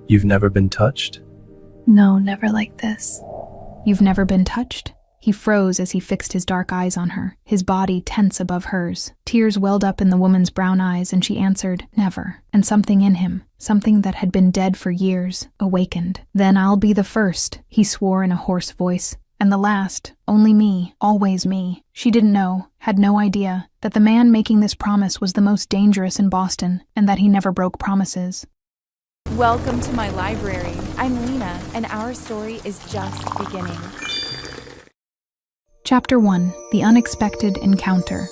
You've never been touched? No, never like this. You've never been touched? He froze as he fixed his dark eyes on her, his body tense above hers. Tears welled up in the woman's brown eyes, and she answered, never. And something in him, something that had been dead for years, awakened. Then I'll be the first, he swore in a hoarse voice. And the last, only me, always me. She didn't know, had no idea, that the man making this promise was the most dangerous in Boston, and that he never broke promises. Welcome to my library. I'm Lena, and our story is just beginning. Chapter 1. The Unexpected Encounter.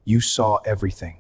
You saw everything.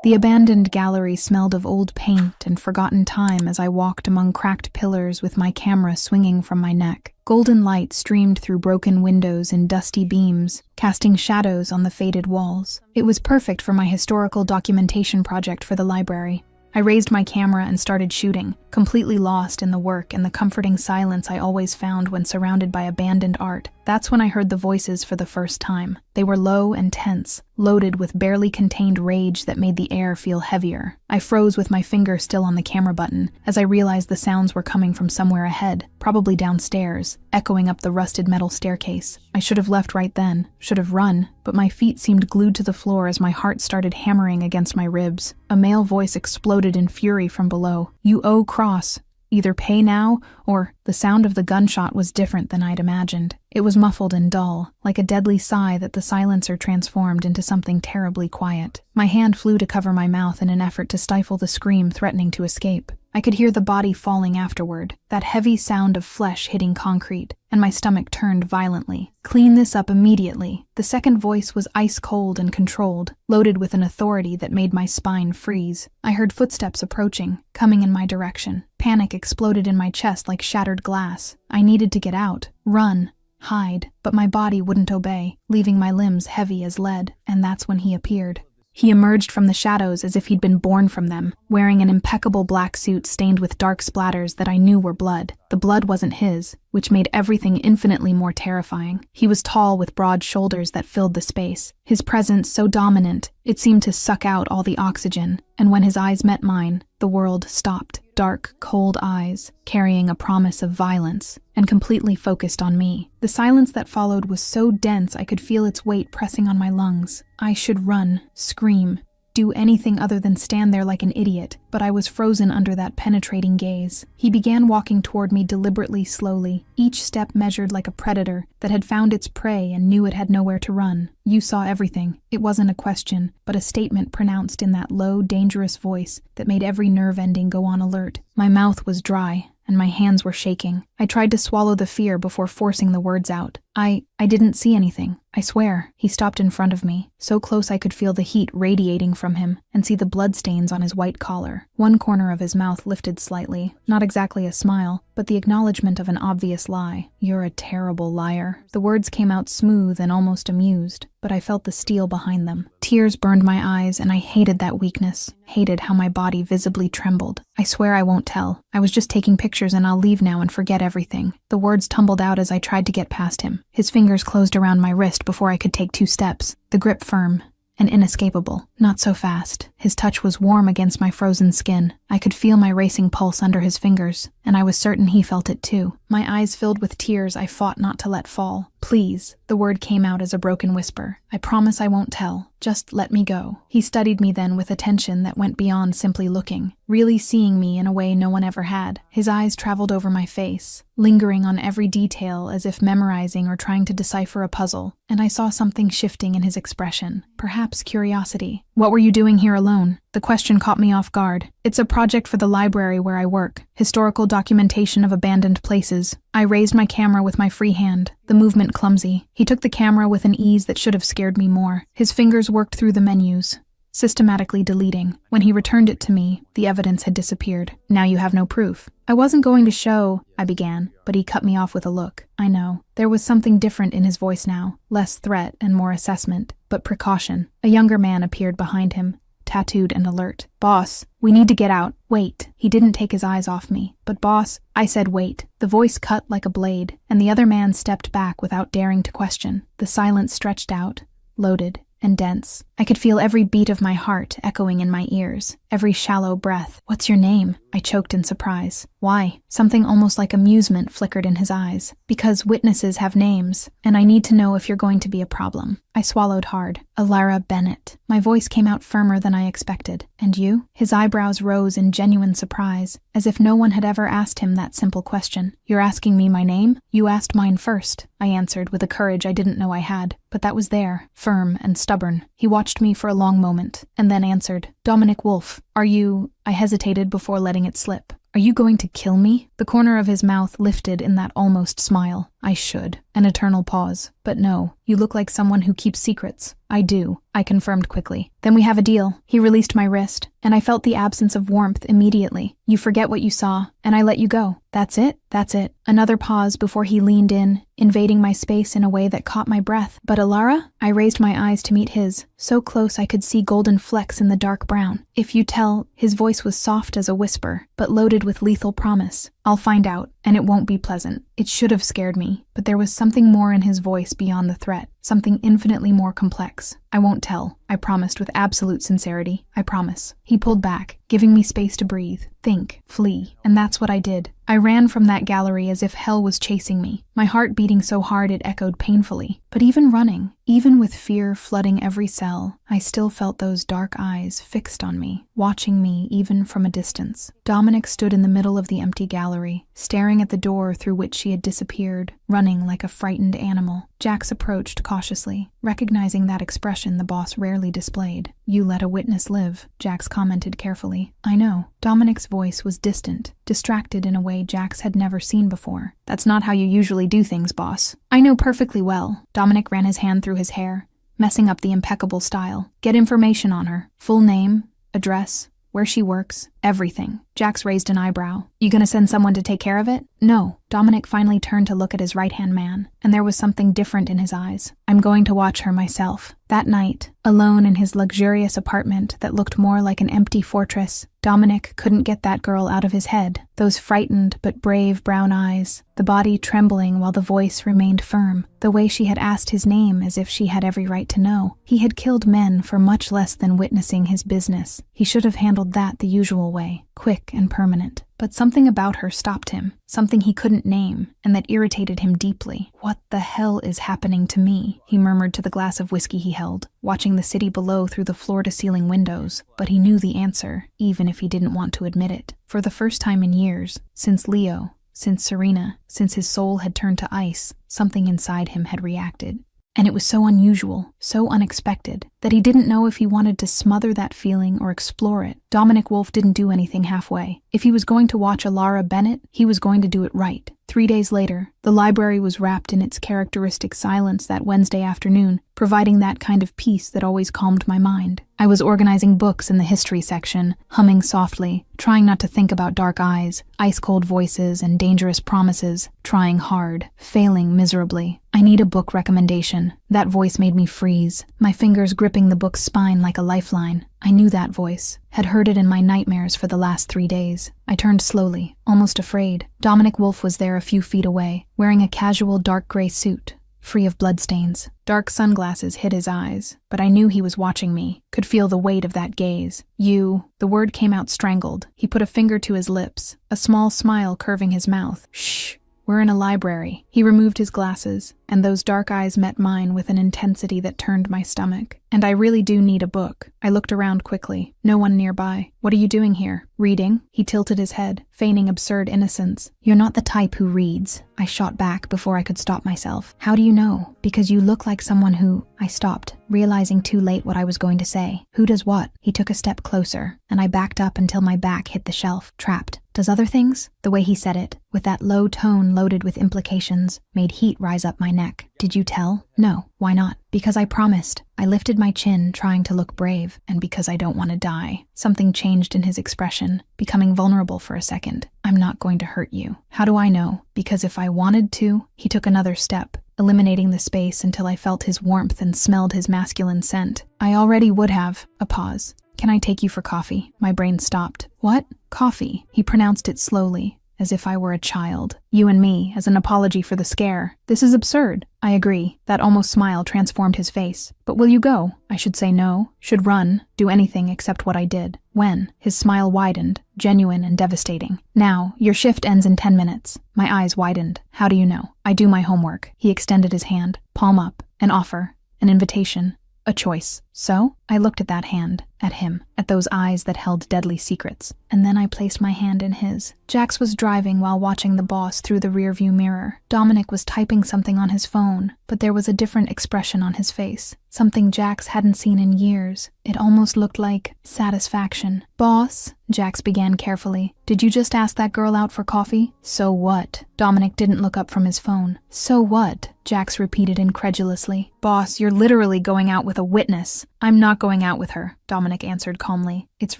The abandoned gallery smelled of old paint and forgotten time as I walked among cracked pillars with my camera swinging from my neck. Golden light streamed through broken windows in dusty beams, casting shadows on the faded walls. It was perfect for my historical documentation project for the library. I raised my camera and started shooting, completely lost in the work and the comforting silence I always found when surrounded by abandoned art. That's when I heard the voices for the first time. They were low and tense, loaded with barely contained rage that made the air feel heavier. I froze with my finger still on the camera button as I realized the sounds were coming from somewhere ahead, probably downstairs, echoing up the rusted metal staircase. I should have left right then, should have run, but my feet seemed glued to the floor as my heart started hammering against my ribs. A male voice exploded in fury from below. "You owe Cross. Either pay now, or..." The sound of the gunshot was different than I'd imagined. It was muffled and dull, like a deadly sigh that the silencer transformed into something terribly quiet. My hand flew to cover my mouth in an effort to stifle the scream threatening to escape. I could hear the body falling afterward, that heavy sound of flesh hitting concrete, and my stomach turned violently. "Clean this up immediately." The second voice was ice cold and controlled, loaded with an authority that made my spine freeze. I heard footsteps approaching, coming in my direction. Panic exploded in my chest like shattered glass. I needed to get out, run, hide, but my body wouldn't obey, leaving my limbs heavy as lead, and that's when he appeared. He emerged from the shadows as if he'd been born from them, wearing an impeccable black suit stained with dark splatters that I knew were blood. The blood wasn't his, which made everything infinitely more terrifying. He was tall with broad shoulders that filled the space. His presence so dominant, it seemed to suck out all the oxygen, and when his eyes met mine, the world stopped. Dark, cold eyes, carrying a promise of violence, and completely focused on me. The silence that followed was so dense I could feel its weight pressing on my lungs. I should run, scream, do anything other than stand there like an idiot, but I was frozen under that penetrating gaze. He began walking toward me deliberately slowly, each step measured like a predator that had found its prey and knew it had nowhere to run. "You saw everything." It wasn't a question, but a statement pronounced in that low, dangerous voice that made every nerve ending go on alert. My mouth was dry, and my hands were shaking. I tried to swallow the fear before forcing the words out. I didn't see anything. I swear." He stopped in front of me, so close I could feel the heat radiating from him and see the bloodstains on his white collar. One corner of his mouth lifted slightly, not exactly a smile, but the acknowledgement of an obvious lie. "You're a terrible liar." The words came out smooth and almost amused, but I felt the steel behind them. Tears burned my eyes, and I hated that weakness, hated how my body visibly trembled. "I swear I won't tell. I was just taking pictures and I'll leave now and forget everything." The words tumbled out as I tried to get past him. His fingers closed around my wrist before I could take 2 steps, the grip firm and inescapable. Not so fast. His touch was warm against my frozen skin. I could feel my racing pulse under his fingers, and I was certain he felt it too. My eyes filled with tears I fought not to let fall. "Please." The word came out as a broken whisper. "I promise I won't tell. Just let me go." He studied me then with attention that went beyond simply looking, really seeing me in a way no one ever had. His eyes traveled over my face, lingering on every detail as if memorizing or trying to decipher a puzzle, and I saw something shifting in his expression, perhaps curiosity. "What were you doing here alone?" The question caught me off guard. "It's a project for the library where I work, historical documentation of abandoned places." I raised my camera with my free hand, the movement clumsy. He took the camera with an ease that should have scared me more. His fingers worked through the menus, systematically deleting. When he returned it to me, the evidence had disappeared. "Now you have no proof." "I wasn't going to show," I began, but he cut me off with a look. I know. There was something different in his voice now, less threat and more assessment, but precaution. A younger man appeared behind him, tattooed and alert. "Boss, we need to get out." "Wait." He didn't take his eyes off me. "But boss," I said, "wait." The voice cut like a blade, and the other man stepped back without daring to question. The silence stretched out, loaded, and dense. I could feel every beat of my heart echoing in my ears. every shallow breath. "What's your name?" I choked in surprise. "Why?" Something almost like amusement flickered in his eyes. "Because witnesses have names, and I need to know if you're going to be a problem." I swallowed hard. "Alara Bennett." My voice came out firmer than I expected. "And you?" His eyebrows rose in genuine surprise, as if no one had ever asked him that simple question. "You're asking me my name? You asked mine first," I answered with a courage I didn't know I had. But that was there, firm and stubborn. He watched me for a long moment, and then answered, "Dominic Wolfe. Are you—" I hesitated before letting it slip. "Are you going to kill me?" The corner of his mouth lifted in that almost smile. I should. An eternal pause. "But no, you look like someone who keeps secrets." "I do," I confirmed quickly. "Then we have a deal." He released my wrist, and I felt the absence of warmth immediately. "You forget what you saw, and I let you go." "That's it?" "That's it." Another pause before he leaned in, invading my space in a way that caught my breath. "But Alara?" I raised my eyes to meet his, so close I could see golden flecks in the dark brown. "If you tell," his voice was soft as a whisper, but loaded with lethal promise. "I'll find out, and it won't be pleasant." It should have scared me, but there was something more in his voice beyond the threat, something infinitely more complex. "I won't tell," I promised with absolute sincerity. "I promise." He pulled back, giving me space to breathe, think, flee, and that's what I did. I ran from that gallery as if hell was chasing me, my heart beating so hard it echoed painfully. But even running, even with fear flooding every cell, I still felt those dark eyes fixed on me, watching me even from a distance. Dominic stood in the middle of the empty gallery, staring at the door through which she had disappeared, running like a frightened animal. Jax approached cautiously, recognizing that expression the boss rarely displayed. "You let a witness live," Jax commented carefully. "I know." Dominic's voice was distant, distracted in a way Jax had never seen before. "That's not how you usually do things, boss." "I know perfectly well." Dominic ran his hand through his hair, messing up the impeccable style. "Get information on her. Full name, address, where she works, everything." Jax raised an eyebrow. "You gonna send someone to take care of it?" "No." Dominic finally turned to look at his right-hand man, and there was something different in his eyes. "I'm going to watch her myself." That night, alone in his luxurious apartment that looked more like an empty fortress, Dominic couldn't get that girl out of his head. Those frightened but brave brown eyes, the body trembling while the voice remained firm, the way she had asked his name as if she had every right to know. He had killed men for much less than witnessing his business. He should have handled that the usual way, quick and permanent. But something about her stopped him, something he couldn't name, and that irritated him deeply. "What the hell is happening to me?" he murmured to the glass of whiskey he held, watching the city below through the floor-to-ceiling windows. But he knew the answer, even if he didn't want to admit it. For the first time in years, since Leo, since Serena, since his soul had turned to ice, something inside him had reacted. And it was so unusual, so unexpected, that he didn't know if he wanted to smother that feeling or explore it. Dominic Wolfe didn't do anything halfway. If he was going to watch Alara Bennett, he was going to do it right. 3 days later, the library was wrapped in its characteristic silence that Wednesday afternoon, providing that kind of peace that always calmed my mind. I was organizing books in the history section, humming softly, trying not to think about dark eyes, ice-cold voices, and dangerous promises, trying hard, failing miserably. "I need a book recommendation." That voice made me freeze, my fingers gripping the book's spine like a lifeline. I knew that voice, had heard it in my nightmares for the last 3 days. I turned slowly, almost afraid. Dominic Wolfe was there a few feet away, wearing a casual dark gray suit, free of bloodstains. Dark sunglasses hid his eyes, but I knew he was watching me, could feel the weight of that gaze. "You—" The word came out strangled. He put a finger to his lips, a small smile curving his mouth. "Shh. We're in a library." He removed his glasses, and those dark eyes met mine with an intensity that turned my stomach. "And I really do need a book." I looked around quickly. No one nearby. "What are you doing here?" "Reading?" He tilted his head, feigning absurd innocence. "You're not the type who reads." I shot back before I could stop myself. "How do you know?" "Because you look like someone who—" I stopped, realizing too late what I was going to say. "Who does what?" He took a step closer, and I backed up until my back hit the shelf, trapped. "Does other things?" The way he said it, with that low tone loaded with implications, made heat rise up my neck. "Did you tell?" "No." "Why not?" "Because I promised." I lifted my chin, trying to look brave, and because I don't want to die. Something changed in his expression, becoming vulnerable for a second. "I'm not going to hurt you." "How do I know?" "Because if I wanted to—" He took another step, eliminating the space until I felt his warmth and smelled his masculine scent. "I already would have." A pause. "Can I take you for coffee?" My brain stopped. "What?" "Coffee." He pronounced it slowly, as if I were a child. You and me, as an apology for the scare. This is absurd. I agree. That almost smile transformed his face. But will you go? I should say no, should run, do anything except what I did. When? His smile widened, genuine and devastating. Now, your shift ends in 10 minutes. My eyes widened. How do you know? I do my homework. He extended his hand, palm up, an offer, an invitation, a choice. So, I looked at that hand, at him, at those eyes that held deadly secrets, and then I placed my hand in his. Jax was driving while watching the boss through the rearview mirror. Dominic was typing something on his phone, but there was a different expression on his face, something Jax hadn't seen in years. It almost looked like satisfaction. Boss, Jax began carefully, did you just ask that girl out for coffee? So what? Dominic didn't look up from his phone. So what? Jax repeated incredulously. Boss, you're literally going out with a witness. I'm not going out with her, Dominic answered calmly. It's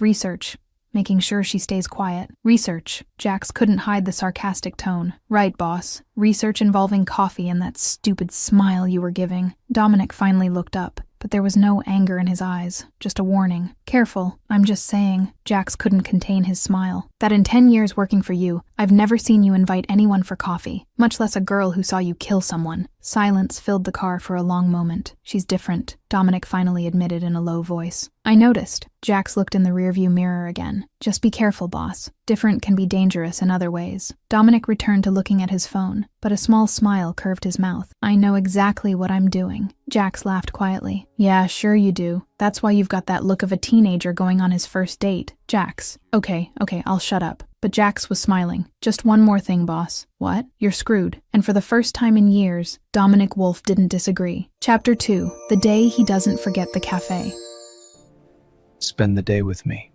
research. Making sure she stays quiet. Research. Jax couldn't hide the sarcastic tone. Right, boss. Research involving coffee and that stupid smile you were giving. Dominic finally looked up, but there was no anger in his eyes, just a warning. Careful, I'm just saying. Jax couldn't contain his smile. That in 10 years working for you, I've never seen you invite anyone for coffee, much less a girl who saw you kill someone. Silence filled the car for a long moment. She's different, Dominic finally admitted in a low voice. I noticed. Jax looked in the rearview mirror again. Just be careful, boss. Different can be dangerous in other ways. Dominic returned to looking at his phone, but a small smile curved his mouth. I know exactly what I'm doing. Jax laughed quietly. Yeah, sure you do. That's why you've got that look of a teenager going on his first date. Jax. Okay, I'll shut up. But Jax was smiling. Just one more thing, boss. What? You're screwed. And for the first time in years, Dominic Wolf didn't disagree. Chapter 2. The Day He Doesn't Forget the Cafe. Spend the day with me.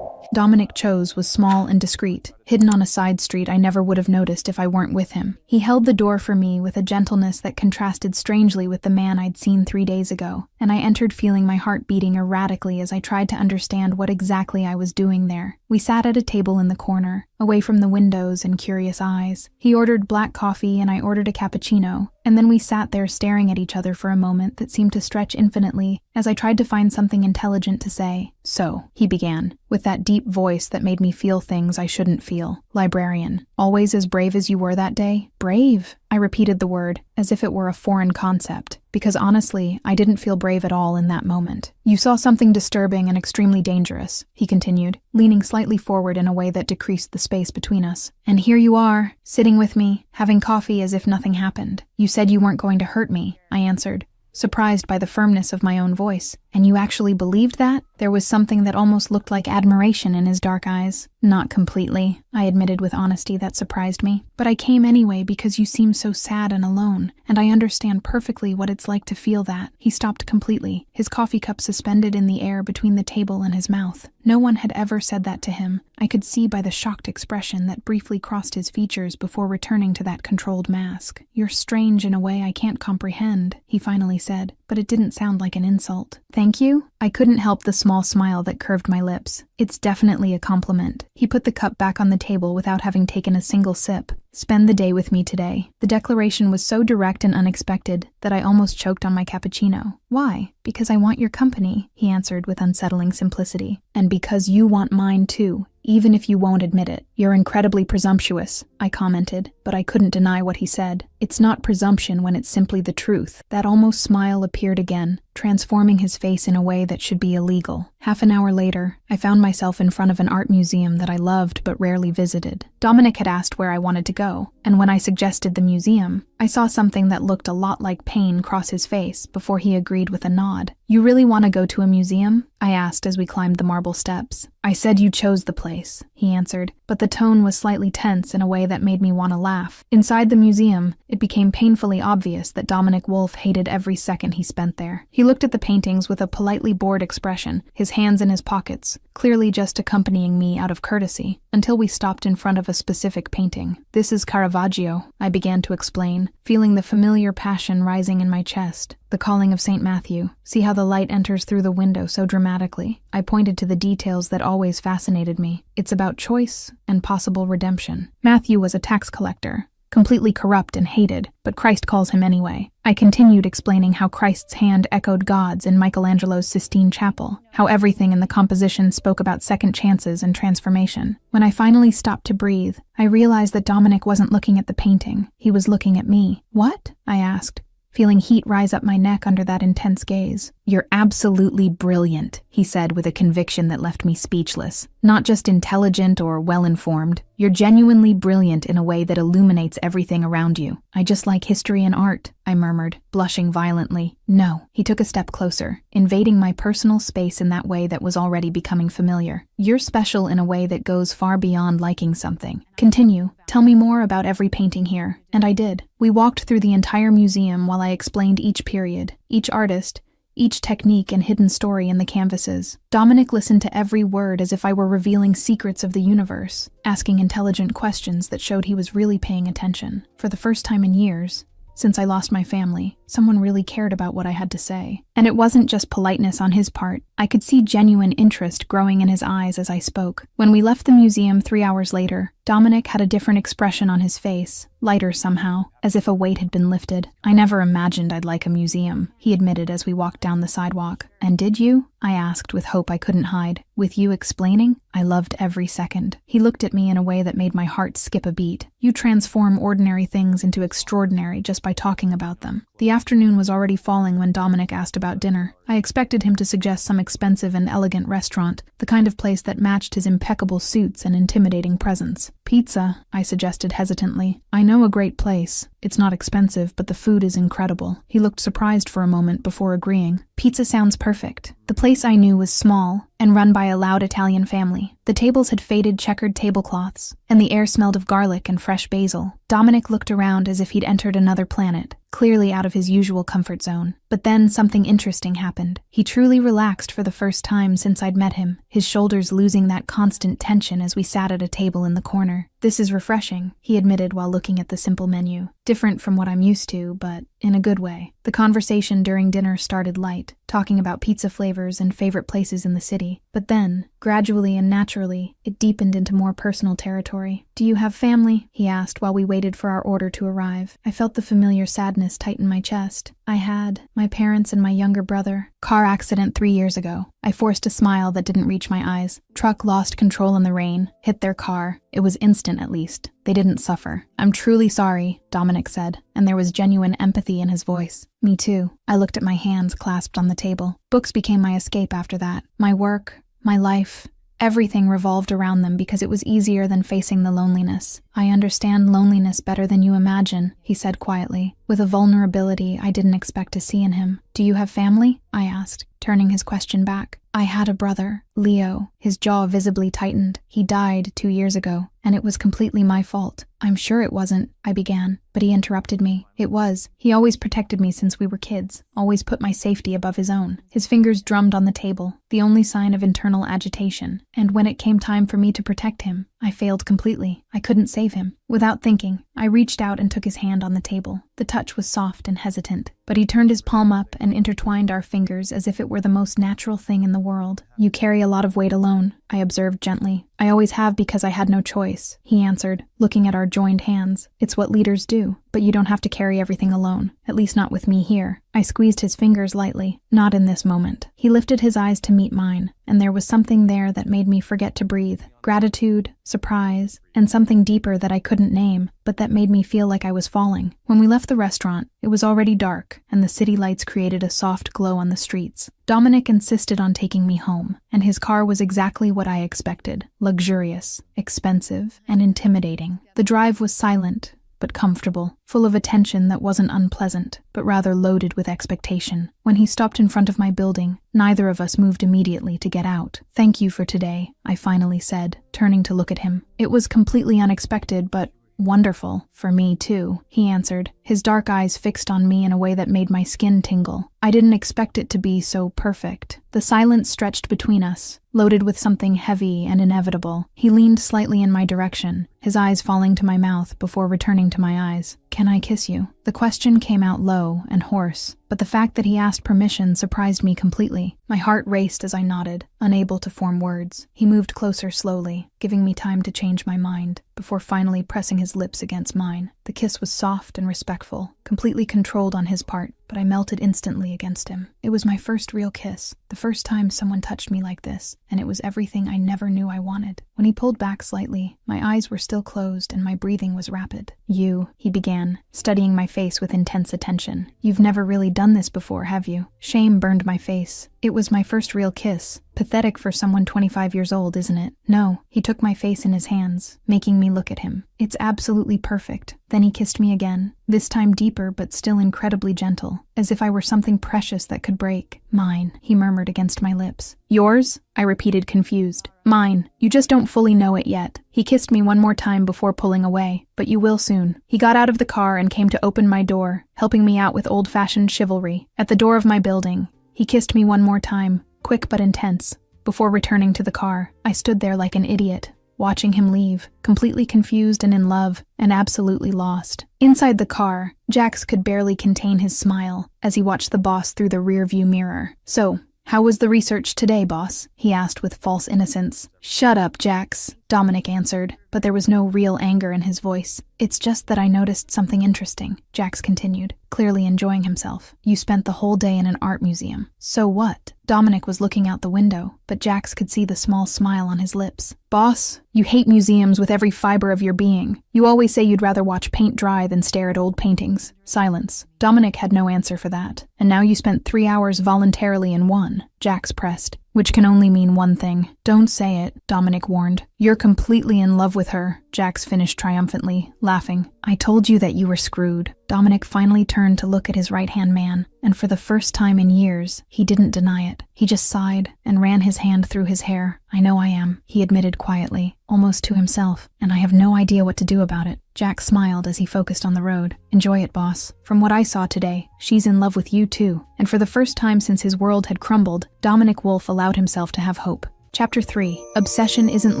Dominic Cho's was small and discreet, hidden on a side street I never would have noticed if I weren't with him. He held the door for me with a gentleness that contrasted strangely with the man I'd seen 3 days ago, and I entered feeling my heart beating erratically as I tried to understand what exactly I was doing there. We sat at a table in the corner, away from the windows and curious eyes. He ordered black coffee and I ordered a cappuccino, and then we sat there staring at each other for a moment that seemed to stretch infinitely as I tried to find something intelligent to say. So, he began, with that deep voice that made me feel things I shouldn't feel. Librarian, always as brave as you were that day? Brave? I repeated the word, as if it were a foreign concept, because honestly, I didn't feel brave at all in that moment. You saw something disturbing and extremely dangerous, he continued, leaning slightly forward in a way that decreased the space between us. And here you are, sitting with me, having coffee as if nothing happened. You said you weren't going to hurt me, I answered, surprised by the firmness of my own voice. And you actually believed that? There was something that almost looked like admiration in his dark eyes. Not completely, I admitted with honesty that surprised me. But I came anyway because you seem so sad and alone, and I understand perfectly what it's like to feel that. He stopped completely, his coffee cup suspended in the air between the table and his mouth. No one had ever said that to him. I could see by the shocked expression that briefly crossed his features before returning to that controlled mask. You're strange in a way I can't comprehend, he finally said, but it didn't sound like an insult. Thank you? I couldn't help the small smile that curved my lips. It's definitely a compliment. He put the cup back on the table without having taken a single sip. Spend the day with me today. The declaration was so direct and unexpected that I almost choked on my cappuccino. Why? Because I want your company, he answered with unsettling simplicity. And because you want mine too, even if you won't admit it. You're incredibly presumptuous, I commented, but I couldn't deny what he said. It's not presumption when it's simply the truth. That almost smile appeared again, transforming his face in a way that should be illegal. Half an hour later, I found myself in front of an art museum that I loved but rarely visited. Dominic had asked where I wanted to go, and when I suggested the museum, I saw something that looked a lot like pain cross his face before he agreed with a nod. You really want to go to a museum? I asked as we climbed the marble steps. I said you chose the place, he answered, but the tone was slightly tense in a way that made me want to laugh. Inside the museum, it became painfully obvious that Dominic Wolf hated every second he spent there. He looked at the paintings with a politely bored expression, his hands in his pockets, clearly just accompanying me out of courtesy, until we stopped in front of a specific painting. This is Caravaggio, I began to explain, feeling the familiar passion rising in my chest. The calling of St. Matthew. See how the light enters through the window so dramatically. I pointed to the details that always fascinated me. It's about choice and possible redemption. Matthew was a tax collector, completely corrupt and hated, but Christ calls him anyway. I continued explaining how Christ's hand echoed God's in Michelangelo's Sistine Chapel, how everything in the composition spoke about second chances and transformation. When I finally stopped to breathe, I realized that Dominic wasn't looking at the painting. He was looking at me. "What?" I asked, feeling heat rise up my neck under that intense gaze. "You're absolutely brilliant," he said with a conviction that left me speechless. "Not just intelligent or well-informed. You're genuinely brilliant in a way that illuminates everything around you. I just like history and art," I murmured, blushing violently. "No." He took a step closer, invading my personal space in that way that was already becoming familiar. "You're special in a way that goes far beyond liking something. Continue. Tell me more about every painting here." And I did. We walked through the entire museum while I explained each period, each artist, each technique and hidden story in the canvases. Dominic listened to every word as if I were revealing secrets of the universe, asking intelligent questions that showed he was really paying attention. For the first time in years, since I lost my family, someone really cared about what I had to say. And it wasn't just politeness on his part. I could see genuine interest growing in his eyes as I spoke. When we left the museum 3 hours later, Dominic had a different expression on his face, lighter somehow, as if a weight had been lifted. "I never imagined I'd like a museum," he admitted as we walked down the sidewalk. "And did you?" I asked with hope I couldn't hide. "With you explaining? I loved every second." He looked at me in a way that made my heart skip a beat. "You transform ordinary things into extraordinary just by talking about them." The afternoon was already falling when Dominic asked about dinner. I expected him to suggest some expensive and elegant restaurant, the kind of place that matched his impeccable suits and intimidating presence. "Pizza," I suggested hesitantly. "I know a great place. It's not expensive, but the food is incredible." He looked surprised for a moment before agreeing. "Pizza sounds perfect." The place I knew was small and run by a loud Italian family. The tables had faded checkered tablecloths, and the air smelled of garlic and fresh basil. Dominic looked around as if he'd entered another planet, clearly out of his usual comfort zone. But then something interesting happened. He truly relaxed for the first time since I'd met him, his shoulders losing that constant tension as we sat at a table in the corner. "This is refreshing," he admitted while looking at the simple menu. "Different from what I'm used to, but in a good way." The conversation during dinner started light, talking about pizza flavors and favorite places in the city. But then, gradually and naturally, it deepened into more personal territory. "Do you have family?" he asked while we waited for our order to arrive. I felt the familiar sadness tighten my chest. "I had my parents and my younger brother. Car accident 3 years ago." I forced a smile that didn't reach my eyes. "Truck lost control in the rain, hit their car. It was instant at least. They didn't suffer." "I'm truly sorry," Dominic said, and there was genuine empathy in his voice. "Me too." I looked at my hands clasped on the table. Books became my escape after that. My work, my life, everything revolved around them because it was easier than facing the loneliness. "I understand loneliness better than you imagine," he said quietly, with a vulnerability I didn't expect to see in him. "Do you have family?" I asked, turning his question back. "I had a brother, Leo." His jaw visibly tightened. "He died 2 years ago, and it was completely my fault." "I'm sure it wasn't," I began, but he interrupted me. "It was. He always protected me since we were kids, always put my safety above his own." His fingers drummed on the table, the only sign of internal agitation, and when it came time for me to protect him, I failed completely. I couldn't save him. Without thinking, I reached out and took his hand on the table. The touch was soft and hesitant, but he turned his palm up and intertwined our fingers as if it were the most natural thing in the world. "You carry a lot of weight alone," I observed gently. "I always have because I had no choice," he answered, looking at our joined hands. "It's what leaders do, but you don't have to carry everything alone, at least not with me here." I squeezed his fingers lightly. "Not in this moment." He lifted his eyes to meet mine, and there was something there that made me forget to breathe. Gratitude, surprise, and something deeper that I couldn't name, but that made me feel like I was falling. When we left the restaurant, it was already dark, and the city lights created a soft glow on the streets. Dominic insisted on taking me home, and his car was exactly what I expected: luxurious, expensive, and intimidating. The drive was silent, but comfortable, full of attention that wasn't unpleasant, but rather loaded with expectation. When he stopped in front of my building, neither of us moved immediately to get out. "Thank you for today," I finally said, turning to look at him. "It was completely unexpected, but wonderful. For me, too," he answered, his dark eyes fixed on me in a way that made my skin tingle. I didn't expect it to be so perfect. The silence stretched between us, loaded with something heavy and inevitable. He leaned slightly in my direction, his eyes falling to my mouth before returning to my eyes. "Can I kiss you?" The question came out low and hoarse, but the fact that he asked permission surprised me completely. My heart raced as I nodded, unable to form words. He moved closer slowly, giving me time to change my mind, before finally pressing his lips against mine. The kiss was soft and respectful, completely controlled on his part, but I melted instantly against him. It was my first real kiss, the first time someone touched me like this, and it was everything I never knew I wanted. When he pulled back slightly, my eyes were still closed and my breathing was rapid. He began, studying my face with intense attention. "You've never really done this before, have you?" Shame burned my face. It was my first real kiss. Pathetic for someone 25 years old, isn't it? No. He took my face in his hands, making me look at him. "It's absolutely perfect." Then he kissed me again, this time deeper but still incredibly gentle, as if I were something precious that could break. "Mine," he murmured against my lips. "Yours?" I repeated, confused. "Mine. You just don't fully know it yet." He kissed me one more time before pulling away, "But you will soon." He got out of the car and came to open my door, helping me out with old-fashioned chivalry. At the door of my building, he kissed me one more time, quick but intense. Before returning to the car, I stood there like an idiot, watching him leave, completely confused and in love, and absolutely lost. Inside the car, Jax could barely contain his smile as he watched the boss through the rearview mirror. "So, how was the research today, boss?" he asked with false innocence. "Shut up, Jax," Dominic answered, but there was no real anger in his voice. "It's just that I noticed something interesting," Jax continued, clearly enjoying himself. "You spent the whole day in an art museum." "So what?" Dominic was looking out the window, but Jax could see the small smile on his lips. "Boss, you hate museums with every fiber of your being. You always say you'd rather watch paint dry than stare at old paintings." Silence. Dominic had no answer for that. "And now you spent 3 hours voluntarily in one," Jax pressed. "Which can only mean one thing." "Don't say it," Dominic warned. "You're completely in love with her," Jax finished triumphantly, laughing. "I told you that you were screwed." Dominic finally turned to look at his right-hand man, and for the first time in years, he didn't deny it. He just sighed and ran his hand through his hair. "I know I am," he admitted quietly, almost to himself, "and I have no idea what to do about it." Jack smiled as he focused on the road. "Enjoy it, boss. From what I saw today, she's in love with you too." And for the first time since his world had crumbled, Dominic Wolfe allowed himself to have hope. Chapter 3. Obsession Isn't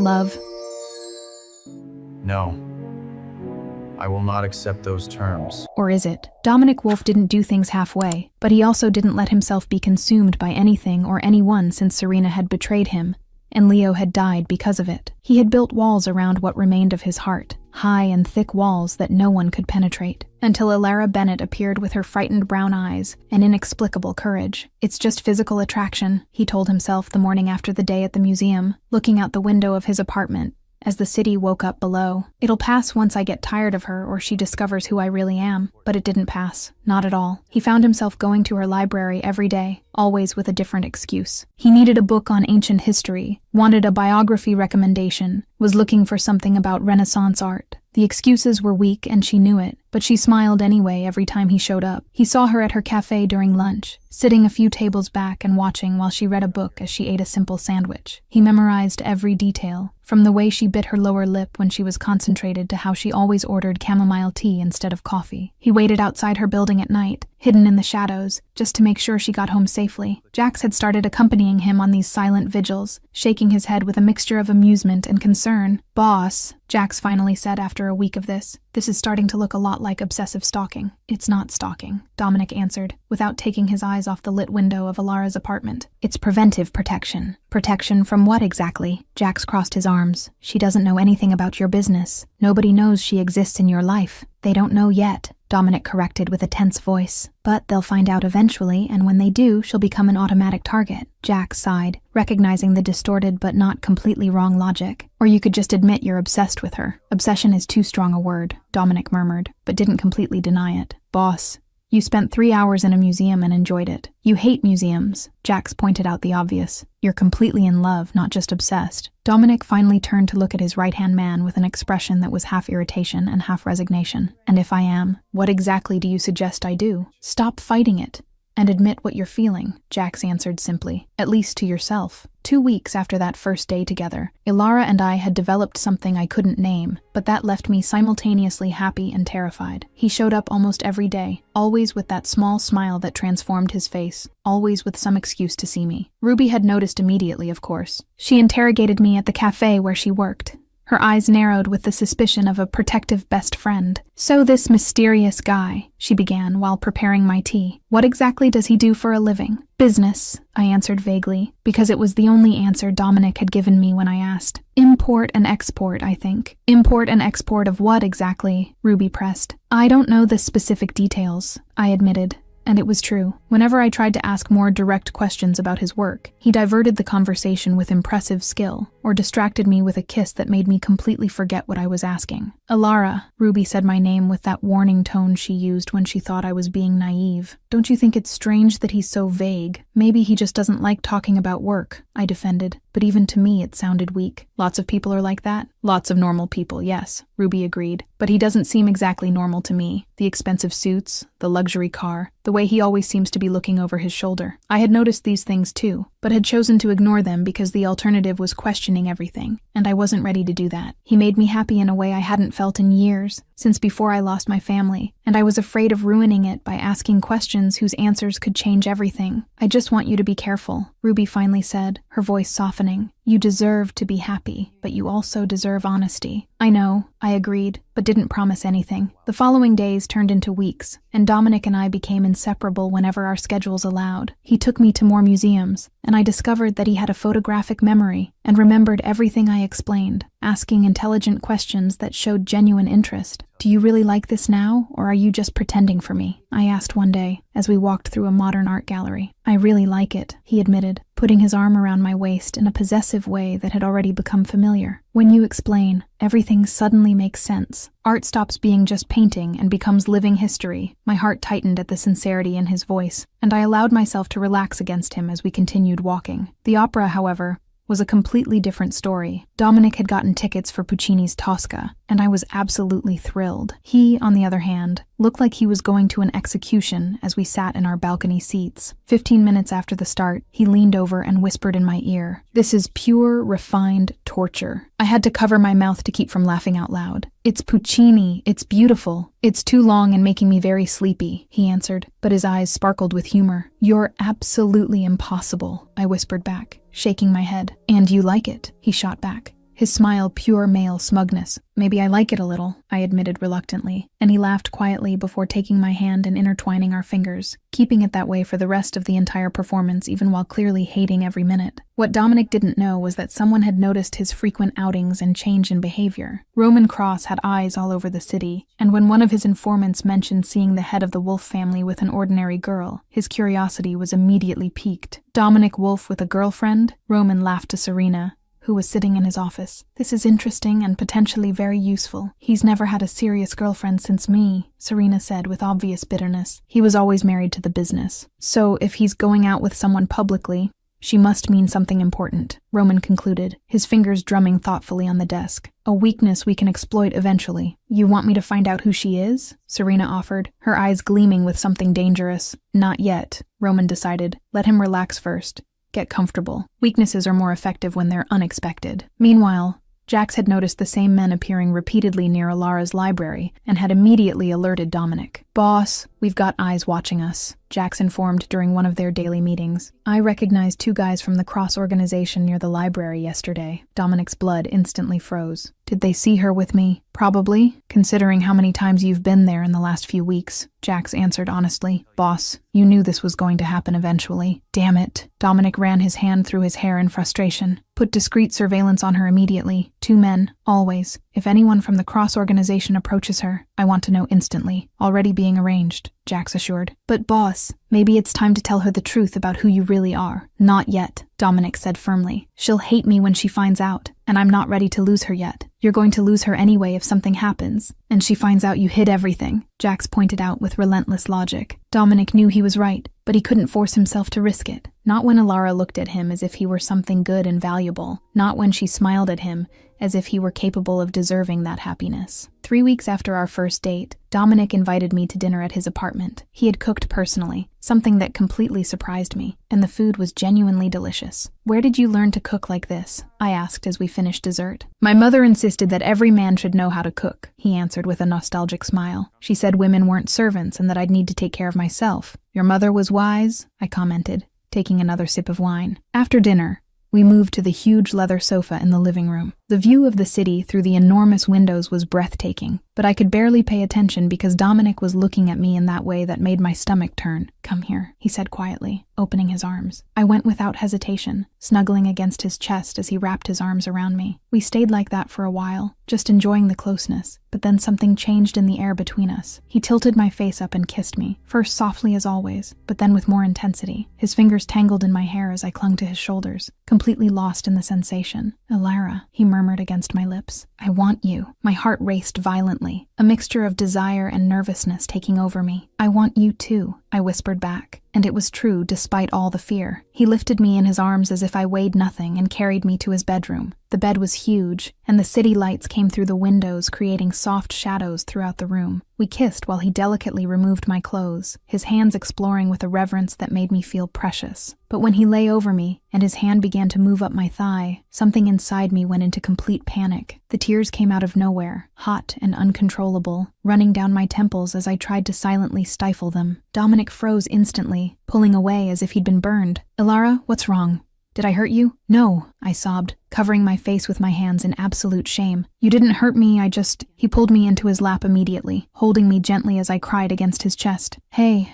Love. No. I will not accept those terms. Or is it? Dominic Wolfe didn't do things halfway, but he also didn't let himself be consumed by anything or anyone since Serena had betrayed him, and Leo had died because of it. He had built walls around what remained of his heart, high and thick walls that no one could penetrate, until Alara Bennett appeared with her frightened brown eyes and inexplicable courage. "It's just physical attraction," he told himself the morning after the day at the museum, looking out the window of his apartment as the city woke up below. "It'll pass once I get tired of her or she discovers who I really am." But it didn't pass. Not at all. He found himself going to her library every day, always with a different excuse. He needed a book on ancient history, wanted a biography recommendation, was looking for something about Renaissance art. The excuses were weak and she knew it, but she smiled anyway every time he showed up. He saw her at her cafe during lunch, sitting a few tables back and watching while she read a book as she ate a simple sandwich. He memorized every detail, from the way she bit her lower lip when she was concentrated to how she always ordered chamomile tea instead of coffee. He waited outside her building at night, hidden in the shadows, just to make sure she got home safely. Jax had started accompanying him on these silent vigils, shaking his head with a mixture of amusement and concern. "Boss," Jax finally said after a week of this is starting to look a lot like obsessive stalking." "It's not stalking," Dominic answered, without taking his eyes off the lit window of Alara's apartment. "It's preventive protection." "Protection from what exactly?" Jax crossed his arms. "She doesn't know anything about your business. Nobody knows she exists in your life." "They don't know yet," Dominic corrected with a tense voice. "But they'll find out eventually, and when they do, she'll become an automatic target." Jax sighed, recognizing the distorted but not completely wrong logic. "Or you could just admit you're obsessed with her." "Obsession is too strong a word," Dominic murmured, but didn't completely deny it. "Boss, you spent 3 hours in a museum and enjoyed it. You hate museums." Jax pointed out the obvious. "You're completely in love, not just obsessed." Dominic finally turned to look at his right-hand man with an expression that was half irritation and half resignation. "And if I am, what exactly do you suggest I do?" "Stop fighting it. and admit what you're feeling, Jax answered simply, at least to yourself. 2 weeks after that first day together, Ilara and I had developed something I couldn't name, but that left me simultaneously happy and terrified. He showed up almost every day, always with that small smile that transformed his face, always with some excuse to see me. Ruby had noticed immediately, of course. She interrogated me at the cafe where she worked. Her eyes narrowed with the suspicion of a protective best friend. "So this mysterious guy," she began while preparing my tea. "What exactly does he do for a living?" "Business," I answered vaguely, because it was the only answer Dominic had given me when I asked. "Import and export, I think." "Import and export of what exactly?" Ruby pressed. "I don't know the specific details," I admitted. And it was true. Whenever I tried to ask more direct questions about his work, he diverted the conversation with impressive skill, or distracted me with a kiss that made me completely forget what I was asking. "Ilara," Ruby said my name with that warning tone she used when she thought I was being naive. "Don't you think it's strange that he's so vague? Maybe he just doesn't like talking about work," I defended, but even to me it sounded weak. "Lots of people are like that?" "Lots of normal people, yes," Ruby agreed. "But he doesn't seem exactly normal to me. The expensive suits, the luxury car, the way he always seems to be looking over his shoulder." I had noticed these things too, but had chosen to ignore them because the alternative was questioning everything, and I wasn't ready to do that. He made me happy in a way I hadn't felt in years, since before I lost my family, and I was afraid of ruining it by asking questions whose answers could change everything. "I just want you to be careful," Ruby finally said, her voice softening. "You deserve to be happy, but you also deserve honesty." "I know," I agreed, but didn't promise anything. The following days turned into weeks, and Dominic and I became inseparable whenever our schedules allowed. He took me to more museums, and I discovered that he had a photographic memory and remembered everything I explained, asking intelligent questions that showed genuine interest. "Do you really like this now, or are you just pretending for me?" I asked one day, as we walked through a modern art gallery. "I really like it," he admitted, putting his arm around my waist in a possessive way that had already become familiar. "When you explain, everything suddenly makes sense. Art stops being just painting and becomes living history." My heart tightened at the sincerity in his voice, and I allowed myself to relax against him as we continued walking. The opera, however, was a completely different story. Dominic had gotten tickets for Puccini's Tosca, and I was absolutely thrilled. He, on the other hand, looked like he was going to an execution as we sat in our balcony seats. 15 minutes after the start, he leaned over and whispered in my ear, "This is pure, refined torture." I had to cover my mouth to keep from laughing out loud. "It's Puccini, it's beautiful. It's too long and making me very sleepy," he answered, but his eyes sparkled with humor. "You're absolutely impossible," I whispered back, shaking my head. "And you like it," he shot back, his smile pure male smugness. "Maybe I like it a little," I admitted reluctantly, and he laughed quietly before taking my hand and intertwining our fingers, keeping it that way for the rest of the entire performance even while clearly hating every minute. What Dominic didn't know was that someone had noticed his frequent outings and change in behavior. Roman Cross had eyes all over the city, and when one of his informants mentioned seeing the head of the Wolf family with an ordinary girl, his curiosity was immediately piqued. "Dominic Wolf with a girlfriend?" Roman laughed to Serena, who was sitting in his office. "This is interesting and potentially very useful. He's never had a serious girlfriend since me," Serena said with obvious bitterness. "He was always married to the business. So if he's going out with someone publicly, she must mean something important," Roman concluded, his fingers drumming thoughtfully on the desk. "A weakness we can exploit eventually." "You want me to find out who she is?" Serena offered, her eyes gleaming with something dangerous. "Not yet," Roman decided. "Let him relax first. Get comfortable. Weaknesses are more effective when they're unexpected." Meanwhile, Jax had noticed the same men appearing repeatedly near Ilara's library and had immediately alerted Dominic. "Boss, we've got eyes watching us," Jax informed during one of their daily meetings. "I recognized 2 guys from the Cross organization near the library yesterday." Dominic's blood instantly froze. "Did they see her with me?" "Probably, considering how many times you've been there in the last few weeks," Jax answered honestly. "Boss, you knew this was going to happen eventually." "Damn it." Dominic ran his hand through his hair in frustration. "Put discreet surveillance on her immediately. 2 men, always. If anyone from the Cross organization approaches her, I want to know instantly." "Already being arranged," Jax assured. "But boss, maybe it's time to tell her the truth about who you really are." "Not yet," Dominic said firmly. "She'll hate me when she finds out, and I'm not ready to lose her yet." "You're going to lose her anyway if something happens, and she finds out you hid everything," Jax pointed out with relentless logic. Dominic knew he was right, but he couldn't force himself to risk it. Not when Ilara looked at him as if he were something good and valuable. Not when she smiled at him as if he were capable of deserving that happiness. 3 weeks after our first date, Dominic invited me to dinner at his apartment. He had cooked personally, something that completely surprised me, and the food was genuinely delicious. "Where did you learn to cook like this?" I asked as we finished dessert. "My mother insisted that every man should know how to cook," he answered with a nostalgic smile. "She said women weren't servants and that I'd need to take care of myself." "Your mother was wise," I commented, taking another sip of wine. After dinner, we moved to the huge leather sofa in the living room. The view of the city through the enormous windows was breathtaking, but I could barely pay attention because Dominic was looking at me in that way that made my stomach turn. "Come here," he said quietly, opening his arms. I went without hesitation, snuggling against his chest as he wrapped his arms around me. We stayed like that for a while, just enjoying the closeness, but then something changed in the air between us. He tilted my face up and kissed me, first softly as always, but then with more intensity. His fingers tangled in my hair as I clung to his shoulders, completely lost in the sensation. "Elara," he murmured against my lips. "I want you." My heart raced violently, a mixture of desire and nervousness taking over me. "I want you too," I whispered back. And it was true despite all the fear. He lifted me in his arms as if I weighed nothing and carried me to his bedroom. The bed was huge, and the city lights came through the windows, creating soft shadows throughout the room. We kissed while he delicately removed my clothes, his hands exploring with a reverence that made me feel precious. But when he lay over me, and his hand began to move up my thigh, something inside me went into complete panic. The tears came out of nowhere, hot and uncontrollable, running down my temples as I tried to silently stifle them. Dominic froze instantly, pulling away as if he'd been burned. "Elara, what's wrong? Did I hurt you?" "No," I sobbed, covering my face with my hands in absolute shame. "You didn't hurt me, He pulled me into his lap immediately, holding me gently as I cried against his chest. Hey,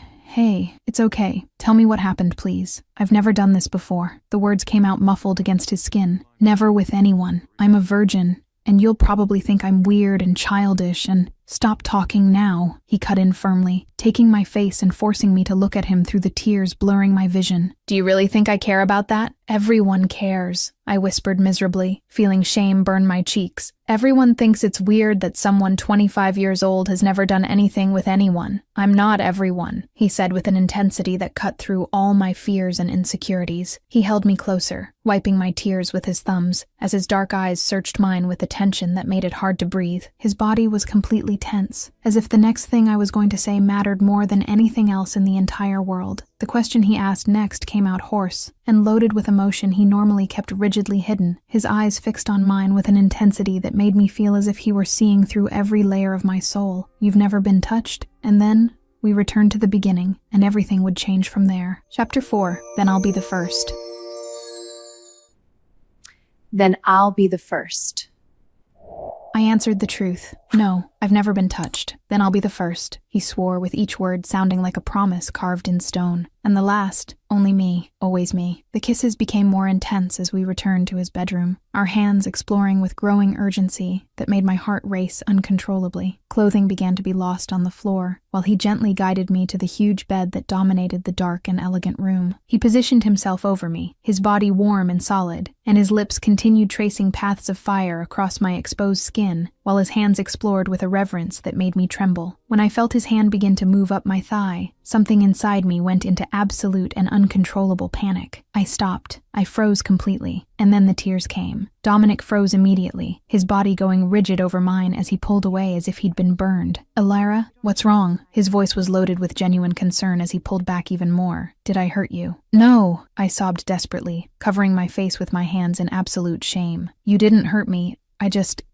it's okay. Tell me what happened, please. I've never done this before." The words came out muffled against his skin. "Never with anyone. I'm a virgin, and you'll probably think I'm weird and childish and—" "Stop talking now," he cut in firmly, taking my face and forcing me to look at him through the tears blurring my vision. "Do you really think I care about that?" "Everyone cares," I whispered miserably, feeling shame burn my cheeks. "Everyone thinks it's weird that someone 25 years old has never done anything with anyone. I'm not everyone," he said with an intensity that cut through all my fears and insecurities. He held me closer, wiping my tears with his thumbs, as his dark eyes searched mine with a tension that made it hard to breathe. His body was completely tense, as if the next thing I was going to say mattered more than anything else in the entire world. The question he asked next came out hoarse and loaded with emotion he normally kept rigidly hidden, his eyes fixed on mine with an intensity that made me feel as if he were seeing through every layer of my soul. "You've never been touched?" And then we returned to the beginning, and everything would change from there. Chapter 4, Then I'll Be the First. Then I'll be the first. I answered the truth. "No, I've never been touched. Then I'll be the first," he swore, with each word sounding like a promise carved in stone. And the last, only me, always me. The kisses became more intense as we returned to his bedroom, our hands exploring with growing urgency that made my heart race uncontrollably. Clothing began to be lost on the floor, while he gently guided me to the huge bed that dominated the dark and elegant room. He positioned himself over me, his body warm and solid, and his lips continued tracing paths of fire across my exposed skin, while his hands explored with a reverence that made me tremble. When I felt his hand begin to move up my thigh, something inside me went into absolute and uncontrollable panic. I stopped. I froze completely, and then the tears came. Dominic froze immediately, his body going rigid over mine as he pulled away as if he'd been burned. "Elara, what's wrong?" His voice was loaded with genuine concern as he pulled back even more. "Did I hurt you?" "No," I sobbed desperately, covering my face with my hands in absolute shame. "You didn't hurt me.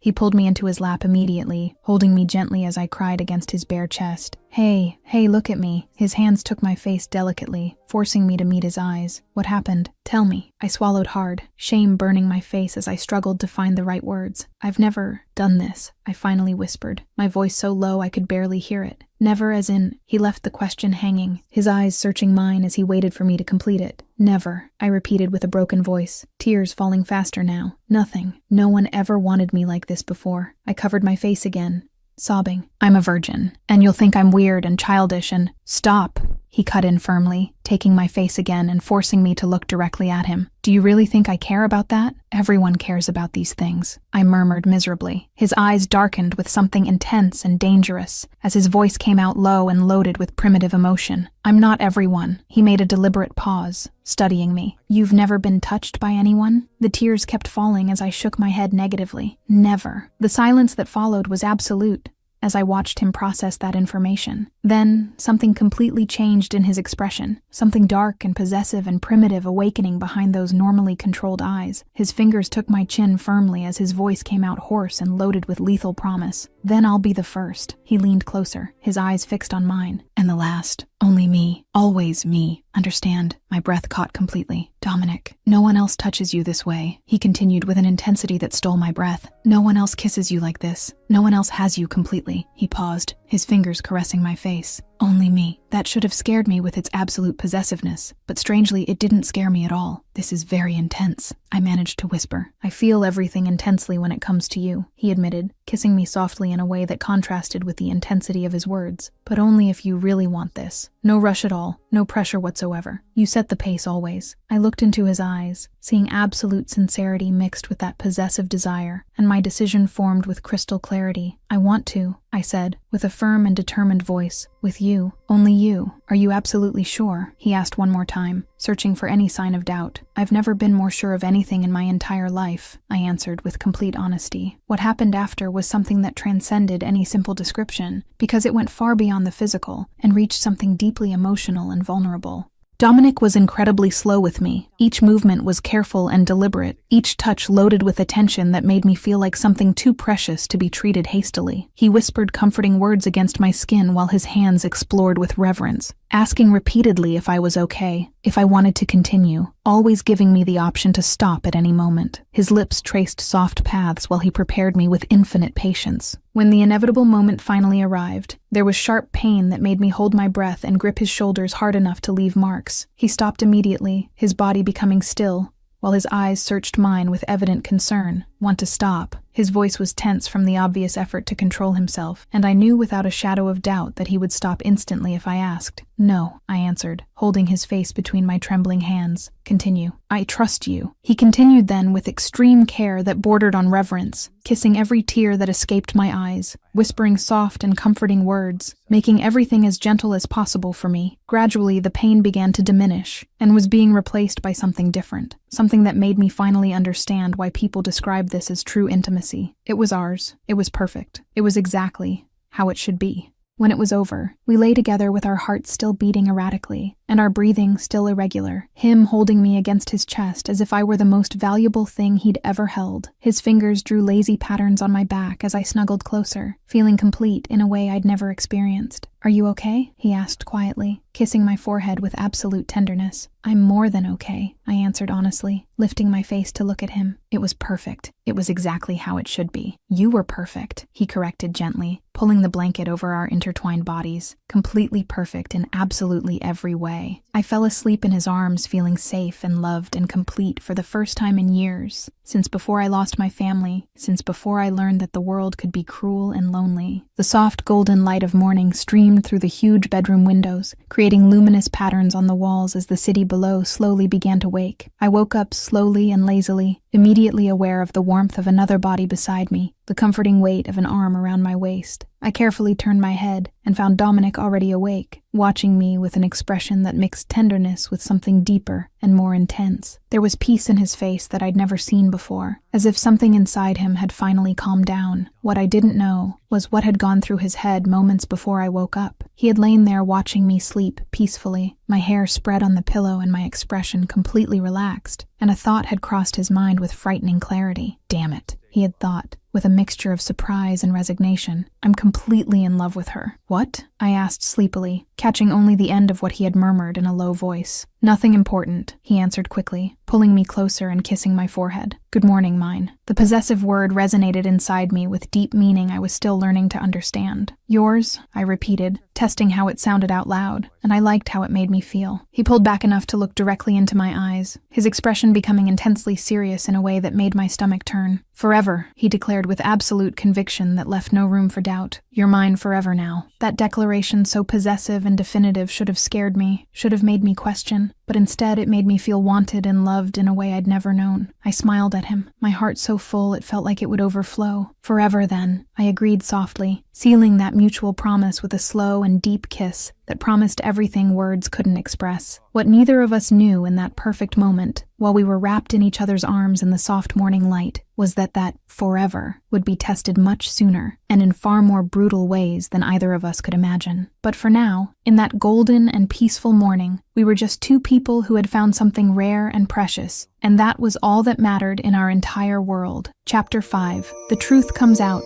He pulled me into his lap immediately, holding me gently as I cried against his bare chest. Hey, look at me." His hands took my face delicately, forcing me to meet his eyes. "What happened? Tell me." I swallowed hard, shame burning my face as I struggled to find the right words. "I've never done this," I finally whispered, my voice so low I could barely hear it. "Never as in—" He left the question hanging, his eyes searching mine as he waited for me to complete it. "Never," I repeated with a broken voice, tears falling faster now. "Nothing. No one ever wanted me like this before." I covered my face again, sobbing. "I'm a virgin, and you'll think I'm weird and childish and—" "Stop," he cut in firmly, taking my face again and forcing me to look directly at him. Do you really think I care about that? Everyone cares about these things, I murmured miserably. His eyes darkened with something intense and dangerous, as his voice came out low and loaded with primitive emotion. I'm not everyone. He made a deliberate pause, studying me. You've never been touched by anyone? The tears kept falling as I shook my head negatively. Never. The silence that followed was absolute, as I watched him process that information. Then, something completely changed in his expression, something dark and possessive and primitive awakening behind those normally controlled eyes. His fingers took my chin firmly as his voice came out hoarse and loaded with lethal promise. Then I'll be the first. He leaned closer, his eyes fixed on mine. And the last. Only me. Always me. Understand? My breath caught completely. Dominic, no one else touches you this way, he continued with an intensity that stole my breath. No one else kisses you like this. No one else has you completely. He paused, his fingers caressing my face. Only me. That should have scared me with its absolute possessiveness, but strangely it didn't scare me at all. This is very intense, I managed to whisper. I feel everything intensely when it comes to you, he admitted, kissing me softly in a way that contrasted with the intensity of his words. But only if you really want this. No rush at all, no pressure whatsoever. You set the pace always. I looked into his eyes, seeing absolute sincerity mixed with that possessive desire, and my decision formed with crystal clarity. I want to, I said, with a firm and determined voice. With you. Only you. Are you absolutely sure? He asked one more time, searching for any sign of doubt. I've never been more sure of anything in my entire life, I answered with complete honesty. What happened after was something that transcended any simple description, because it went far beyond the physical and reached something deeply emotional and vulnerable. Dominic was incredibly slow with me. Each movement was careful and deliberate, each touch loaded with attention that made me feel like something too precious to be treated hastily. He whispered comforting words against my skin while his hands explored with reverence, asking repeatedly if I was okay, if I wanted to continue, always giving me the option to stop at any moment. His lips traced soft paths while he prepared me with infinite patience. When the inevitable moment finally arrived, there was sharp pain that made me hold my breath and grip his shoulders hard enough to leave marks. He stopped immediately, his body becoming still, while his eyes searched mine with evident concern. Want to stop? His voice was tense from the obvious effort to control himself, and I knew without a shadow of doubt that he would stop instantly if I asked. No, I answered, holding his face between my trembling hands. Continue. I trust you. He continued then with extreme care that bordered on reverence, kissing every tear that escaped my eyes, whispering soft and comforting words, making everything as gentle as possible for me. Gradually, the pain began to diminish, and was being replaced by something different, something that made me finally understand why people describe this as true intimacy. It was ours. It was perfect. It was exactly how it should be. When it was over, we lay together with our hearts still beating erratically, and our breathing still irregular, him holding me against his chest as if I were the most valuable thing he'd ever held. His fingers drew lazy patterns on my back as I snuggled closer, feeling complete in a way I'd never experienced. Are you okay? He asked quietly, kissing my forehead with absolute tenderness. I'm more than okay, I answered honestly, lifting my face to look at him. It was perfect. It was exactly how it should be. You were perfect, he corrected gently, pulling the blanket over our intertwined bodies. Completely perfect in absolutely every way. I fell asleep in his arms, feeling safe and loved and complete for the first time in years, since before I lost my family, since before I learned that the world could be cruel and lonely. The soft golden light of morning streamed through the huge bedroom windows, creating luminous patterns on the walls as the city below slowly began to wake. I woke up slowly and lazily, immediately aware of the warmth of another body beside me, the comforting weight of an arm around my waist. I carefully turned my head and found Dominic already awake, watching me with an expression that mixed tenderness with something deeper and more intense. There was peace in his face that I'd never seen before, as if something inside him had finally calmed down. What I didn't know was what had gone through his head moments before I woke up. He had lain there watching me sleep peacefully, my hair spread on the pillow and my expression completely relaxed, and a thought had crossed his mind with frightening clarity. Damn it, he had thought, with a mixture of surprise and resignation. I'm completely in love with her. What? I asked sleepily, catching only the end of what he had murmured in a low voice. Nothing important, he answered quickly, pulling me closer and kissing my forehead. Good morning, mine. The possessive word resonated inside me with deep meaning I was still learning to understand. Yours, I repeated, testing how it sounded out loud, and I liked how it made me feel. He pulled back enough to look directly into my eyes, his expression becoming intensely serious in a way that made my stomach turn. Forever, he declared with absolute conviction that left no room for doubt. "You're mine forever now." That declaration, so possessive and definitive, should have scared me, should have made me question, but instead it made me feel wanted and loved in a way I'd never known. I smiled at him, my heart so full it felt like it would overflow. "Forever, then," I agreed softly, sealing that mutual promise with a slow and deep kiss that promised everything words couldn't express. What neither of us knew in that perfect moment, while we were wrapped in each other's arms in the soft morning light, was that forever would be tested much sooner and in far more brutal ways than either of us could imagine. But for now, in that golden and peaceful morning, we were just two people who had found something rare and precious, and that was all that mattered in our entire world. Chapter 5. The Truth Comes Out.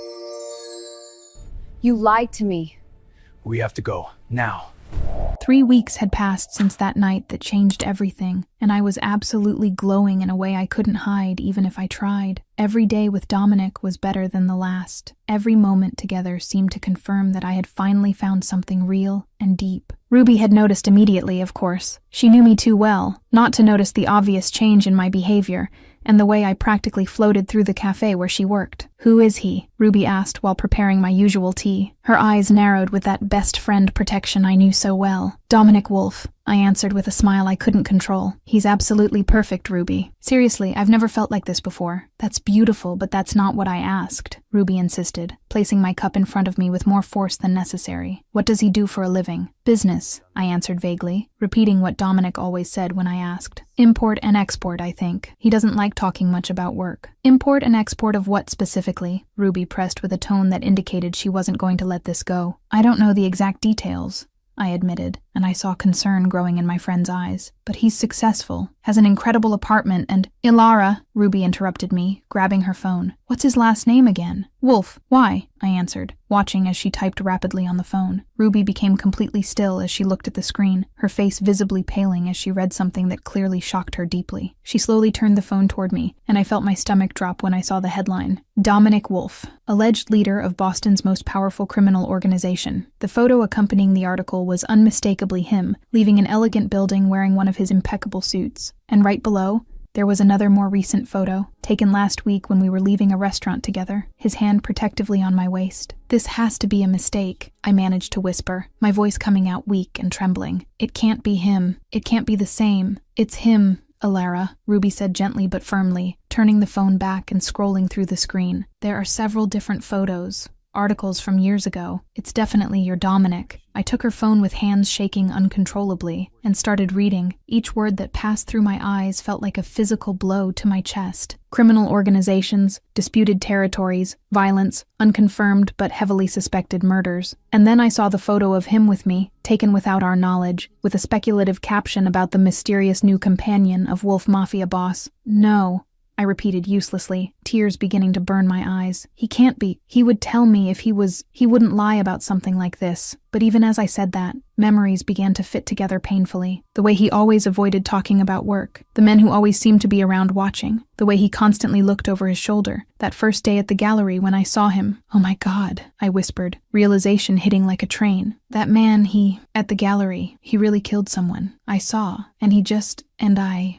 You lied to me. We have to go, now. 3 weeks had passed since that night that changed everything, and I was absolutely glowing in a way I couldn't hide even if I tried. Every day with Dominic was better than the last. Every moment together seemed to confirm that I had finally found something real and deep. Ruby had noticed immediately, of course. She knew me too well not to notice the obvious change in my behavior and the way I practically floated through the cafe where she worked. "Who is he?" Ruby asked while preparing my usual tea. Her eyes narrowed with that best friend protection I knew so well. "Dominic Wolf," I answered with a smile I couldn't control. "He's absolutely perfect, Ruby. Seriously, I've never felt like this before." "That's beautiful, but that's not what I asked," Ruby insisted, placing my cup in front of me with more force than necessary. "What does he do for a living?" "Business," I answered vaguely, repeating what Dominic always said when I asked. "Import and export, I think. He doesn't like talking much about work." "Import and export of what specifically?" Ruby pressed with a tone that indicated she wasn't going to let this go. "I don't know the exact details," I admitted, and I saw concern growing in my friend's eyes. "But he's successful, has an incredible apartment, and—" "Ilara," Ruby interrupted me, grabbing her phone. "What's his last name again?" "Wolf. Why?" I answered, watching as she typed rapidly on the phone. Ruby became completely still as she looked at the screen, her face visibly paling as she read something that clearly shocked her deeply. She slowly turned the phone toward me, and I felt my stomach drop when I saw the headline. Dominic Wolf, alleged leader of Boston's most powerful criminal organization. The photo accompanying the article was unmistakably him, leaving an elegant building wearing one of his impeccable suits. And right below, there was another more recent photo, taken last week when we were leaving a restaurant together, his hand protectively on my waist. "This has to be a mistake," I managed to whisper, my voice coming out weak and trembling. "It can't be him. It can't be the same. It's him, Ilara," Ruby said gently but firmly, turning the phone back and scrolling through the screen. "There are several different photos. Articles from years ago. It's definitely your Dominic." I took her phone with hands shaking uncontrollably and started reading. Each word that passed through my eyes felt like a physical blow to my chest. Criminal organizations, disputed territories, violence, unconfirmed but heavily suspected murders. And then I saw the photo of him with me, taken without our knowledge, with a speculative caption about the mysterious new companion of Wolf Mafia boss. "No," I repeated uselessly, tears beginning to burn my eyes. "He can't be. He would tell me if he wouldn't lie about something like this." But even as I said that, memories began to fit together painfully. The way he always avoided talking about work, the men who always seemed to be around watching, the way he constantly looked over his shoulder. That first day at the gallery when I saw him. "Oh my God," I whispered, realization hitting like a train. "That man, at the gallery, he really killed someone. I saw, and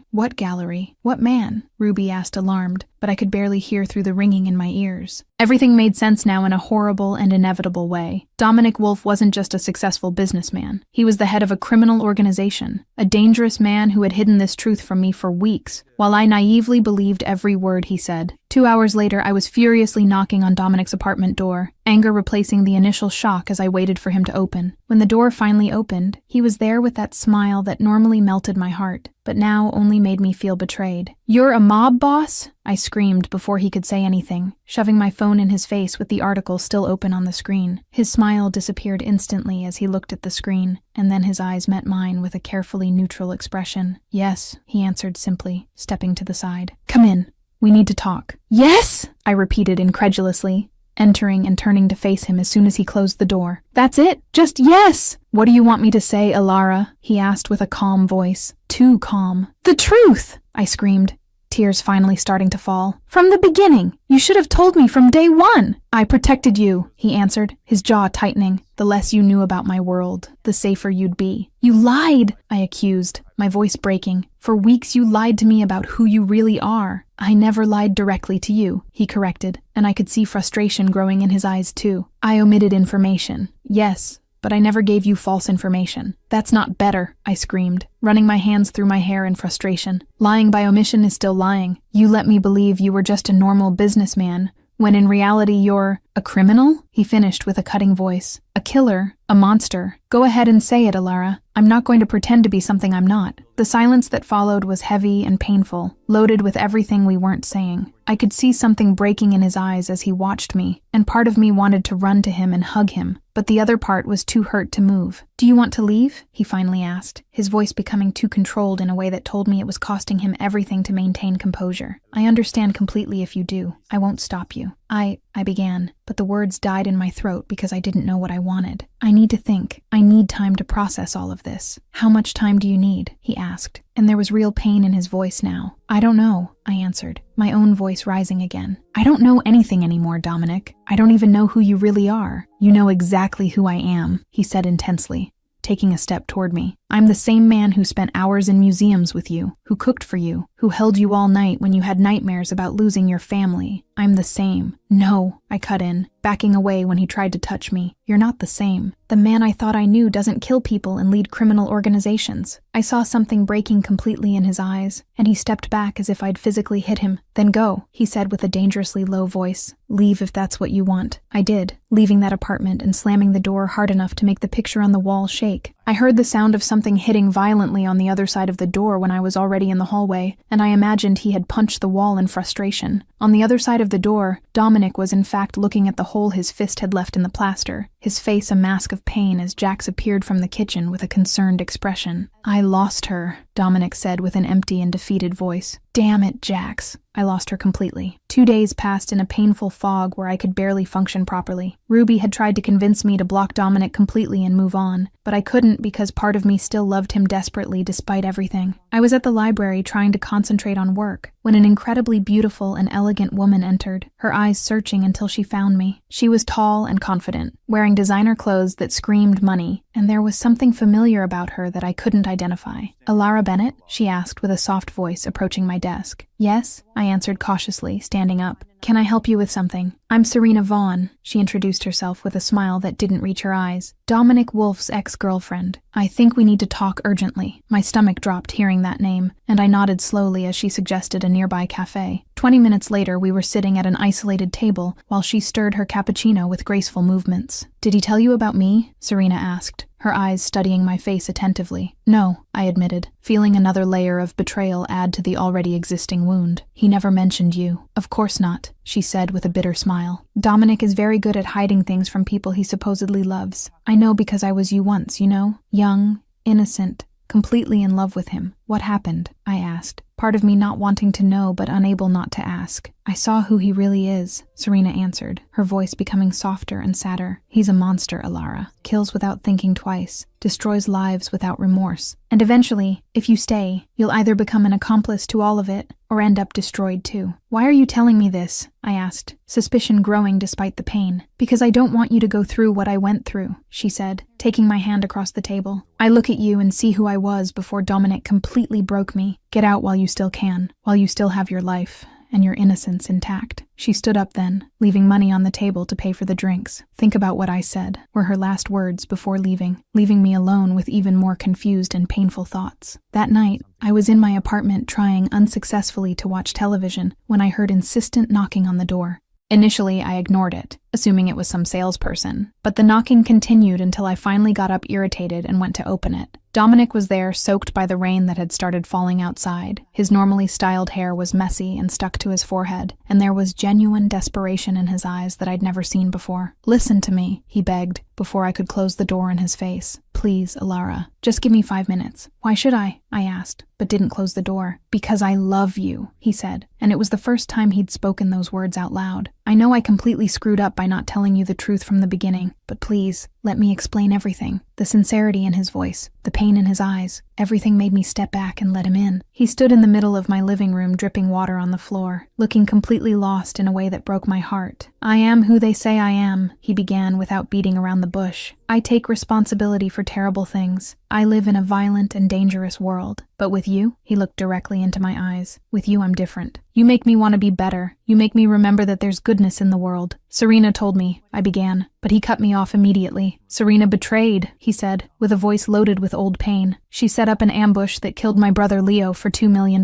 What gallery? What man?" Ruby asked alarmed, but I could barely hear through the ringing in my ears. Everything made sense now in a horrible and inevitable way. Dominic Wolf wasn't just a successful businessman. He was the head of a criminal organization, a dangerous man who had hidden this truth from me for weeks, while I naively believed every word he said. 2 hours later, I was furiously knocking on Dominic's apartment door, anger replacing the initial shock as I waited for him to open. When the door finally opened, he was there with that smile that normally melted my heart, but now only made me feel betrayed. "You're a mob boss?" I screamed before he could say anything, shoving my phone in his face with the article still open on the screen. His smile disappeared instantly as he looked at the screen, and then his eyes met mine with a carefully neutral expression. "Yes," he answered simply, stepping to the side. "Come in. We need to talk." "Yes?" I repeated incredulously, entering and turning to face him as soon as he closed the door. "That's it? Just yes!" "What do you want me to say, Ilara?" he asked with a calm voice. Too calm. "The truth!" I screamed. tears finally starting to fall. From the beginning! You should have told me from day one! I protected you, he answered, his jaw tightening. The less you knew about my world, the safer you'd be. You lied, I accused, my voice breaking. For weeks you lied to me about who you really are. I never lied directly to you, he corrected, and I could see frustration growing in his eyes too. I omitted information. Yes, but I never gave you false information. That's not better, I screamed, running my hands through my hair in frustration. Lying by omission is still lying. You let me believe you were just a normal businessman, when in reality you're a criminal? He finished with a cutting voice. A killer, a monster. Go ahead and say it, Alara. I'm not going to pretend to be something I'm not. The silence that followed was heavy and painful, loaded with everything we weren't saying. I could see something breaking in his eyes as he watched me, and part of me wanted to run to him and hug him, but the other part was too hurt to move. Do you want to leave? He finally asked, his voice becoming too controlled in a way that told me it was costing him everything to maintain composure. I understand completely if you do. I won't stop you. I began, but the words died in my throat because I didn't know what I wanted. I need to think. I need time to process all of this. How much time do you need? He asked, and there was real pain in his voice now. I don't know, I answered, my own voice rising again. I don't know anything anymore, Dominic. I don't even know who you really are. You know exactly who I am, he said intensely, taking a step toward me. I'm the same man who spent hours in museums with you, who cooked for you, who held you all night when you had nightmares about losing your family. I'm the same. No, I cut in, backing away when he tried to touch me. You're not the same. The man I thought I knew doesn't kill people and lead criminal organizations. I saw something breaking completely in his eyes, and he stepped back as if I'd physically hit him. Then go, he said with a dangerously low voice. Leave if that's what you want. I did, leaving that apartment and slamming the door hard enough to make the picture on the wall shake. I heard the sound of something hitting violently on the other side of the door when I was already in the hallway, and I imagined he had punched the wall in frustration. On the other side of the door, Dominic was in fact looking at the hole his fist had left in the plaster, his face a mask of pain as Jax appeared from the kitchen with a concerned expression. I lost her, Dominic said with an empty and defeated voice. Damn it, Jax. I lost her completely. 2 days passed in a painful fog where I could barely function properly. Ruby had tried to convince me to block Dominic completely and move on, but I couldn't because part of me still loved him desperately despite everything. I was at the library trying to concentrate on work when an incredibly beautiful and elegant woman entered, her eyes searching until she found me. She was tall and confident, wearing designer clothes that screamed money, and there was something familiar about her that I couldn't identify. Alara Bennett? She asked with a soft voice, approaching my desk. Yes, I answered cautiously, standing up. Can I help you with something? I'm Serena Vaughn, she introduced herself with a smile that didn't reach her eyes. Dominic Wolf's ex-girlfriend. I think we need to talk urgently. My stomach dropped hearing that name, and I nodded slowly as she suggested a nearby cafe. 20 minutes later, we were sitting at an isolated table while she stirred her cappuccino with graceful movements. Did he tell you about me? Serena asked, her eyes studying my face attentively. No, I admitted, feeling another layer of betrayal add to the already existing wound. He never mentioned you. Of course not, she said with a bitter smile. Dominic is very good at hiding things from people he supposedly loves. I know because I was you once, you know? Young, innocent, completely in love with him. What happened? I asked, part of me not wanting to know but unable not to ask. I saw who he really is, Serena answered, her voice becoming softer and sadder. He's a monster, Alara. Kills without thinking twice, destroys lives without remorse. And eventually, if you stay, you'll either become an accomplice to all of it or end up destroyed too. Why are you telling me this? I asked, suspicion growing despite the pain. Because I don't want you to go through what I went through, she said, taking my hand across the table. I look at you and see who I was before Dominic completely broke me. Get out while you still can, while you still have your life and your innocence intact. She stood up then, leaving money on the table to pay for the drinks. Think about what I said, were her last words before leaving me alone with even more confused and painful thoughts. That night, I was in my apartment trying unsuccessfully to watch television when I heard insistent knocking on the door. Initially, I ignored it, assuming it was some salesperson, but the knocking continued until I finally got up irritated and went to open it. Dominic was there, soaked by the rain that had started falling outside. His normally styled hair was messy and stuck to his forehead, and there was genuine desperation in his eyes that I'd never seen before. Listen to me, he begged, before I could close the door in his face. Please, Alara, just give me 5 minutes. Why should I asked, but didn't close the door. Because I love you, he said, and it was the first time he'd spoken those words out loud. I know I completely screwed up by not telling you the truth from the beginning, but please, let me explain everything. The sincerity in his voice, the pain in his eyes, everything made me step back and let him in. He stood in the middle of my living room, dripping water on the floor, looking completely lost in a way that broke my heart. I am who they say I am, he began without beating around the bush. I take responsibility for terrible things. I live in a violent and dangerous world. But with you, he looked directly into my eyes. With you, I'm different. You make me want to be better. You make me remember that there's goodness in the world. Serena told me, I began, but he cut me off immediately. Serena betrayed, he said, with a voice loaded with old pain. She set up an ambush that killed my brother Leo for $2 million.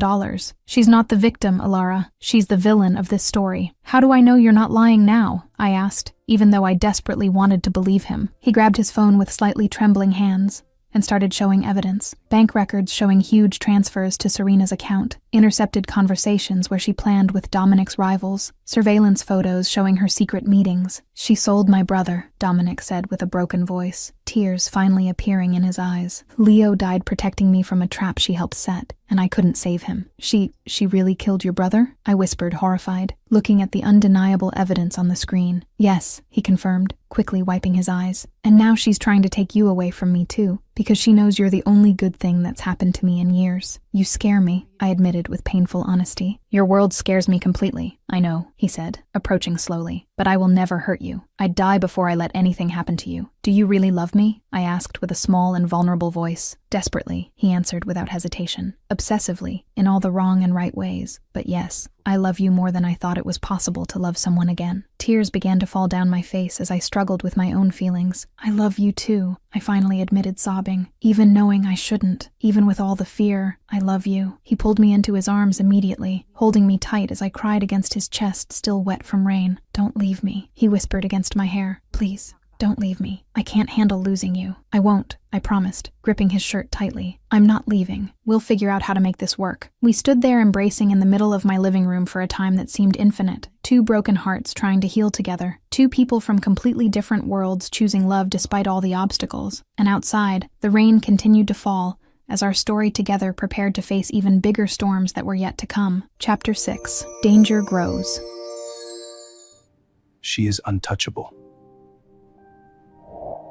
She's not the victim, Alara. She's the villain of this story. How do I know you're not lying now? I asked, even though I desperately wanted to believe him. He grabbed his phone with slightly trembling hands and started showing evidence. Bank records showing huge transfers to Serena's account, intercepted conversations where she planned with Dominic's rivals, surveillance photos showing her secret meetings. She sold my brother, Dominic said with a broken voice, tears finally appearing in his eyes. Leo died protecting me from a trap she helped set, and I couldn't save him. She really killed your brother? I whispered, horrified, looking at the undeniable evidence on the screen. Yes, he confirmed, quickly wiping his eyes. And now she's trying to take you away from me too, because she knows you're the only good thing that's happened to me in years. You scare me, I admitted with painful honesty. Your world scares me completely, I know, he said, approaching slowly. But I will never hurt you. I'd die before I let anything happen to you. Do you really love me? I asked with a small and vulnerable voice. Desperately, he answered without hesitation. Obsessively, in all the wrong and right ways. But yes, I love you more than I thought it was possible to love someone again. Tears began to fall down my face as I struggled with my own feelings. I love you too, I finally admitted, sobbing, even knowing I shouldn't, even with all the fear. I love you. He pulled me into his arms immediately, holding me tight as I cried against his chest still wet from rain. Don't leave me, he whispered against my hair. Please, don't leave me. I can't handle losing you. I won't, I promised, gripping his shirt tightly. I'm not leaving. We'll figure out how to make this work. We stood there embracing in the middle of my living room for a time that seemed infinite. Two broken hearts trying to heal together. Two people from completely different worlds choosing love despite all the obstacles. And outside, the rain continued to fall as our story together prepared to face even bigger storms that were yet to come. Chapter 6. Danger Grows. She is untouchable.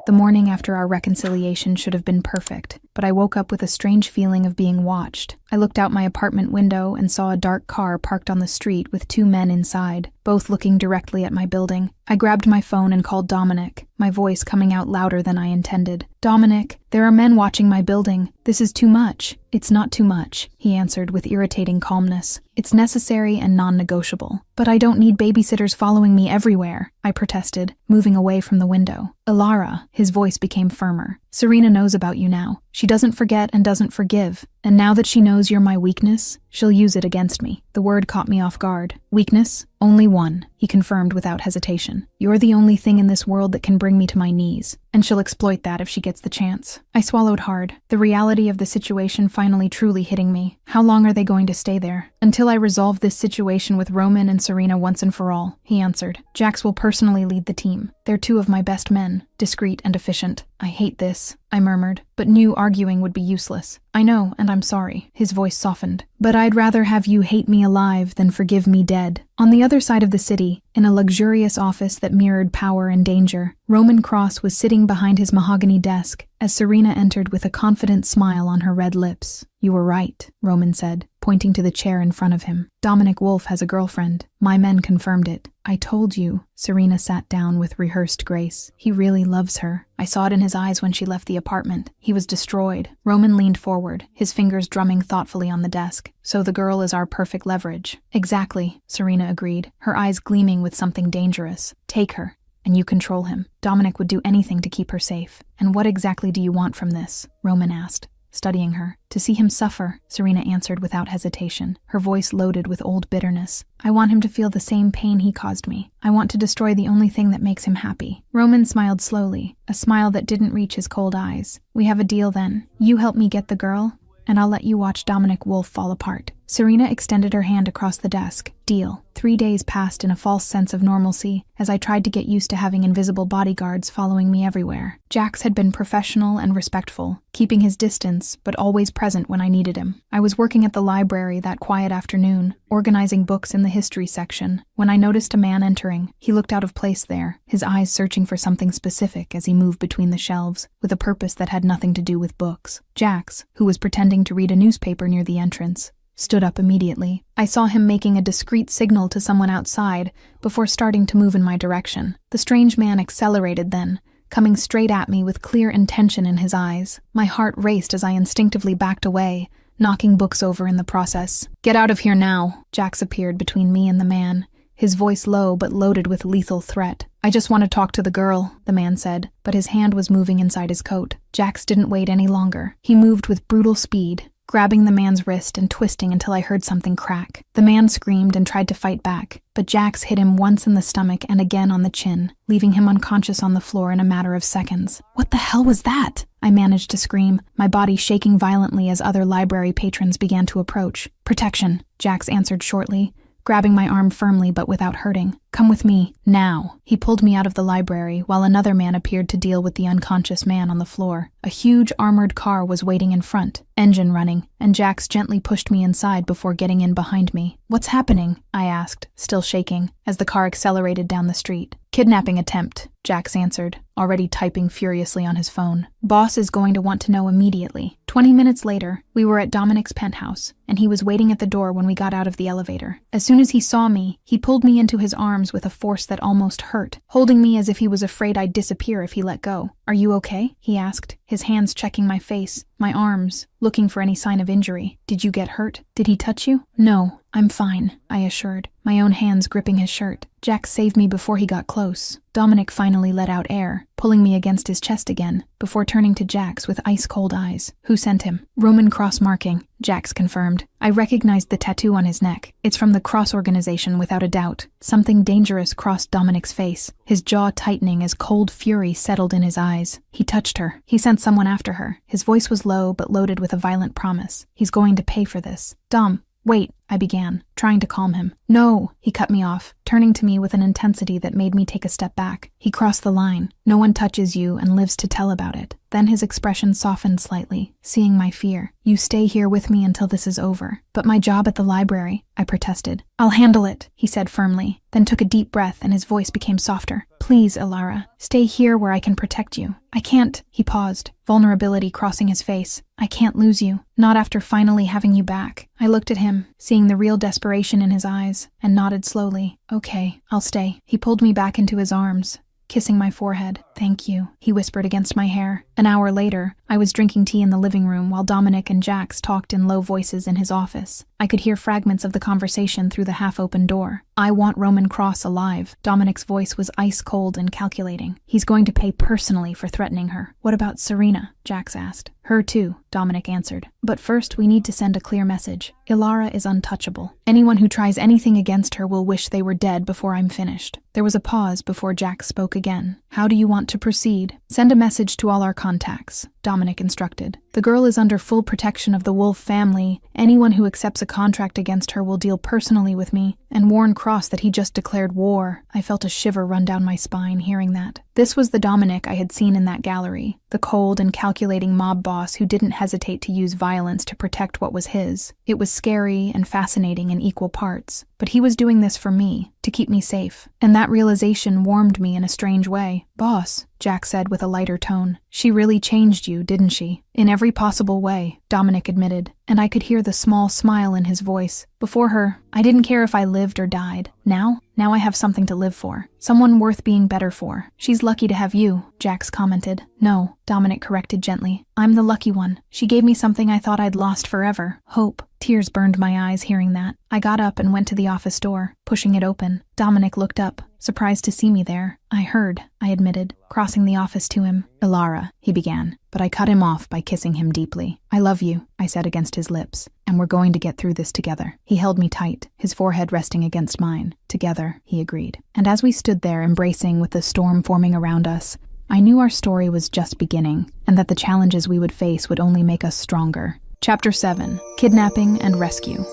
The morning after our reconciliation should have been perfect, but I woke up with a strange feeling of being watched. I looked out my apartment window and saw a dark car parked on the street with two men inside, both looking directly at my building. I grabbed my phone and called Dominic, my voice coming out louder than I intended. Dominic, there are men watching my building. This is too much. It's not too much, he answered with irritating calmness. It's necessary and non-negotiable. But I don't need babysitters following me everywhere, I protested, moving away from the window. Alara, his voice became firmer. Serena knows about you now. She doesn't forget and doesn't forgive. And now that she knows you're my weakness, she'll use it against me. The word caught me off guard. Weakness? Only one, he confirmed without hesitation. You're the only thing in this world that can bring me to my knees, and she'll exploit that if she gets the chance. I swallowed hard, the reality of the situation finally truly hitting me. How long are they going to stay there? Until I resolve this situation with Roman and Serena once and for all, he answered. Jax will personally lead the team. They're two of my best men, discreet and efficient. I hate this, I murmured, but knew arguing would be useless. I know, and I'm sorry. His voice softened. But I'd rather have you hate me alive than forgive me dead. On the other side of the city, in a luxurious office that mirrored power and danger, Roman Cross was sitting behind his mahogany desk as Serena entered with a confident smile on her red lips. You were right, Roman said, pointing to the chair in front of him. Dominic Wolf has a girlfriend. My men confirmed it. I told you. Serena sat down with rehearsed grace. He really loves her. I saw it in his eyes when she left the apartment. He was destroyed. Roman leaned forward, his fingers drumming thoughtfully on the desk. So the girl is our perfect leverage. Exactly, Serena agreed, her eyes gleaming with something dangerous. Take her, and you control him. Dominic would do anything to keep her safe. And what exactly do you want from this? Roman asked, studying her. To see him suffer, Serena answered without hesitation, her voice loaded with old bitterness. I want him to feel the same pain he caused me. I want to destroy the only thing that makes him happy. Roman smiled slowly, a smile that didn't reach his cold eyes. We have a deal then. You help me get the girl, and I'll let you watch Dominic Wolf fall apart. Serena extended her hand across the desk. Deal. 3 days passed in a false sense of normalcy as I tried to get used to having invisible bodyguards following me everywhere. Jax had been professional and respectful, keeping his distance, but always present when I needed him. I was working at the library that quiet afternoon, organizing books in the history section, when I noticed a man entering. He looked out of place there, his eyes searching for something specific as he moved between the shelves, with a purpose that had nothing to do with books. Jax, who was pretending to read a newspaper near the entrance, stood up immediately. I saw him making a discreet signal to someone outside before starting to move in my direction. The strange man accelerated then, coming straight at me with clear intention in his eyes. My heart raced as I instinctively backed away, knocking books over in the process. "Get out of here now." Jax appeared between me and the man, his voice low but loaded with lethal threat. "I just want to talk to the girl," the man said, but his hand was moving inside his coat. Jax didn't wait any longer. He moved with brutal speed, grabbing the man's wrist and twisting until I heard something crack. The man screamed and tried to fight back, but Jax hit him once in the stomach and again on the chin, leaving him unconscious on the floor in a matter of seconds. "What the hell was that?" I managed to scream, my body shaking violently as other library patrons began to approach. "Protection," Jax answered shortly, grabbing my arm firmly but without hurting. "Come with me, now." He pulled me out of the library while another man appeared to deal with the unconscious man on the floor. A huge armored car was waiting in front, engine running, and Jax gently pushed me inside before getting in behind me. "What's happening?" I asked, still shaking, as the car accelerated down the street. "Kidnapping attempt," Jax answered, already typing furiously on his phone. "Boss is going to want to know immediately." 20 minutes later, we were at Dominic's penthouse, and he was waiting at the door when we got out of the elevator. As soon as he saw me, he pulled me into his arms with a force that almost hurt, holding me as if he was afraid I'd disappear if he let go. "Are you okay?" he asked, his hands checking my face, my arms, looking for any sign of injury. "Did you get hurt? Did he touch you?" "No, I'm fine," I assured, my own hands gripping his shirt. Jax saved me before he got close. Dominic finally let out air, pulling me against his chest again, before turning to Jax with ice-cold eyes. "Who sent him?" "Roman Cross marking," Jax confirmed. I recognized the tattoo on his neck. "It's from the Cross organization without a doubt." Something dangerous crossed Dominic's face, his jaw tightening as cold fury settled in his eyes. "He touched her. He sent someone after her." His voice was low but loaded with a violent promise. "He's going to pay for this." "Dom, wait," I began, trying to calm him. "No," he cut me off, turning to me with an intensity that made me take a step back. "He crossed the line. No one touches you and lives to tell about it." Then his expression softened slightly, seeing my fear. "You stay here with me until this is over." "But my job at the library," I protested. "I'll handle it," he said firmly, then took a deep breath and his voice became softer. "Please, Ilara, stay here where I can protect you." "I can't," he paused, vulnerability crossing his face. "I can't lose you, not after finally having you back." I looked at him, seeing the real desperation in his eyes, and nodded slowly. "Okay, I'll stay." He pulled me back into his arms, kissing my forehead. "Thank you," he whispered against my hair. An hour later, I was drinking tea in the living room while Dominic and Jax talked in low voices in his office. I could hear fragments of the conversation through the half-open door. "I want Roman Cross alive." Dominic's voice was ice-cold and calculating. "He's going to pay personally for threatening her." "What about Serena?" Jax asked. "Her too," Dominic answered. "But first we need to send a clear message. Ilara is untouchable. Anyone who tries anything against her will wish they were dead before I'm finished." There was a pause before Jax spoke again. "How do you want to proceed?" "Send a message to all our contacts," Dominic instructed. "The girl is under full protection of the Wolf family. Anyone who accepts a contract against her will deal personally with me, and warn Cross that he just declared war." I felt a shiver run down my spine hearing that. This was the Dominic I had seen in that gallery, the cold and calculating mob boss who didn't hesitate to use violence to protect what was his. It was scary and fascinating in equal parts, but he was doing this for me, to keep me safe, and that realization warmed me in a strange way. "Boss," Jax said with a lighter tone, "she really changed you, didn't she?" "In every possible way," Dominic admitted, and I could hear the small smile in his voice. "Before her, I didn't care if I lived or died. Now I have something to live for. Someone worth being better for. She's lucky to have you," Jax commented. "No," Dominic corrected gently. "I'm the lucky one. She gave me something I thought I'd lost forever. Hope." Tears burned my eyes hearing that. I got up and went to the office door, pushing it open. Dominic looked up, surprised to see me there. "I heard," I admitted, crossing the office to him. "Ilara," he began, but I cut him off by kissing him deeply. "I love you," I said against his lips, "and we're going to get through this together." He held me tight, his forehead resting against mine. "Together," he agreed. And as we stood there embracing with the storm forming around us, I knew our story was just beginning, and that the challenges we would face would only make us stronger. Chapter 7: Kidnapping and Rescue.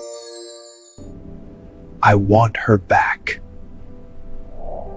I want her back.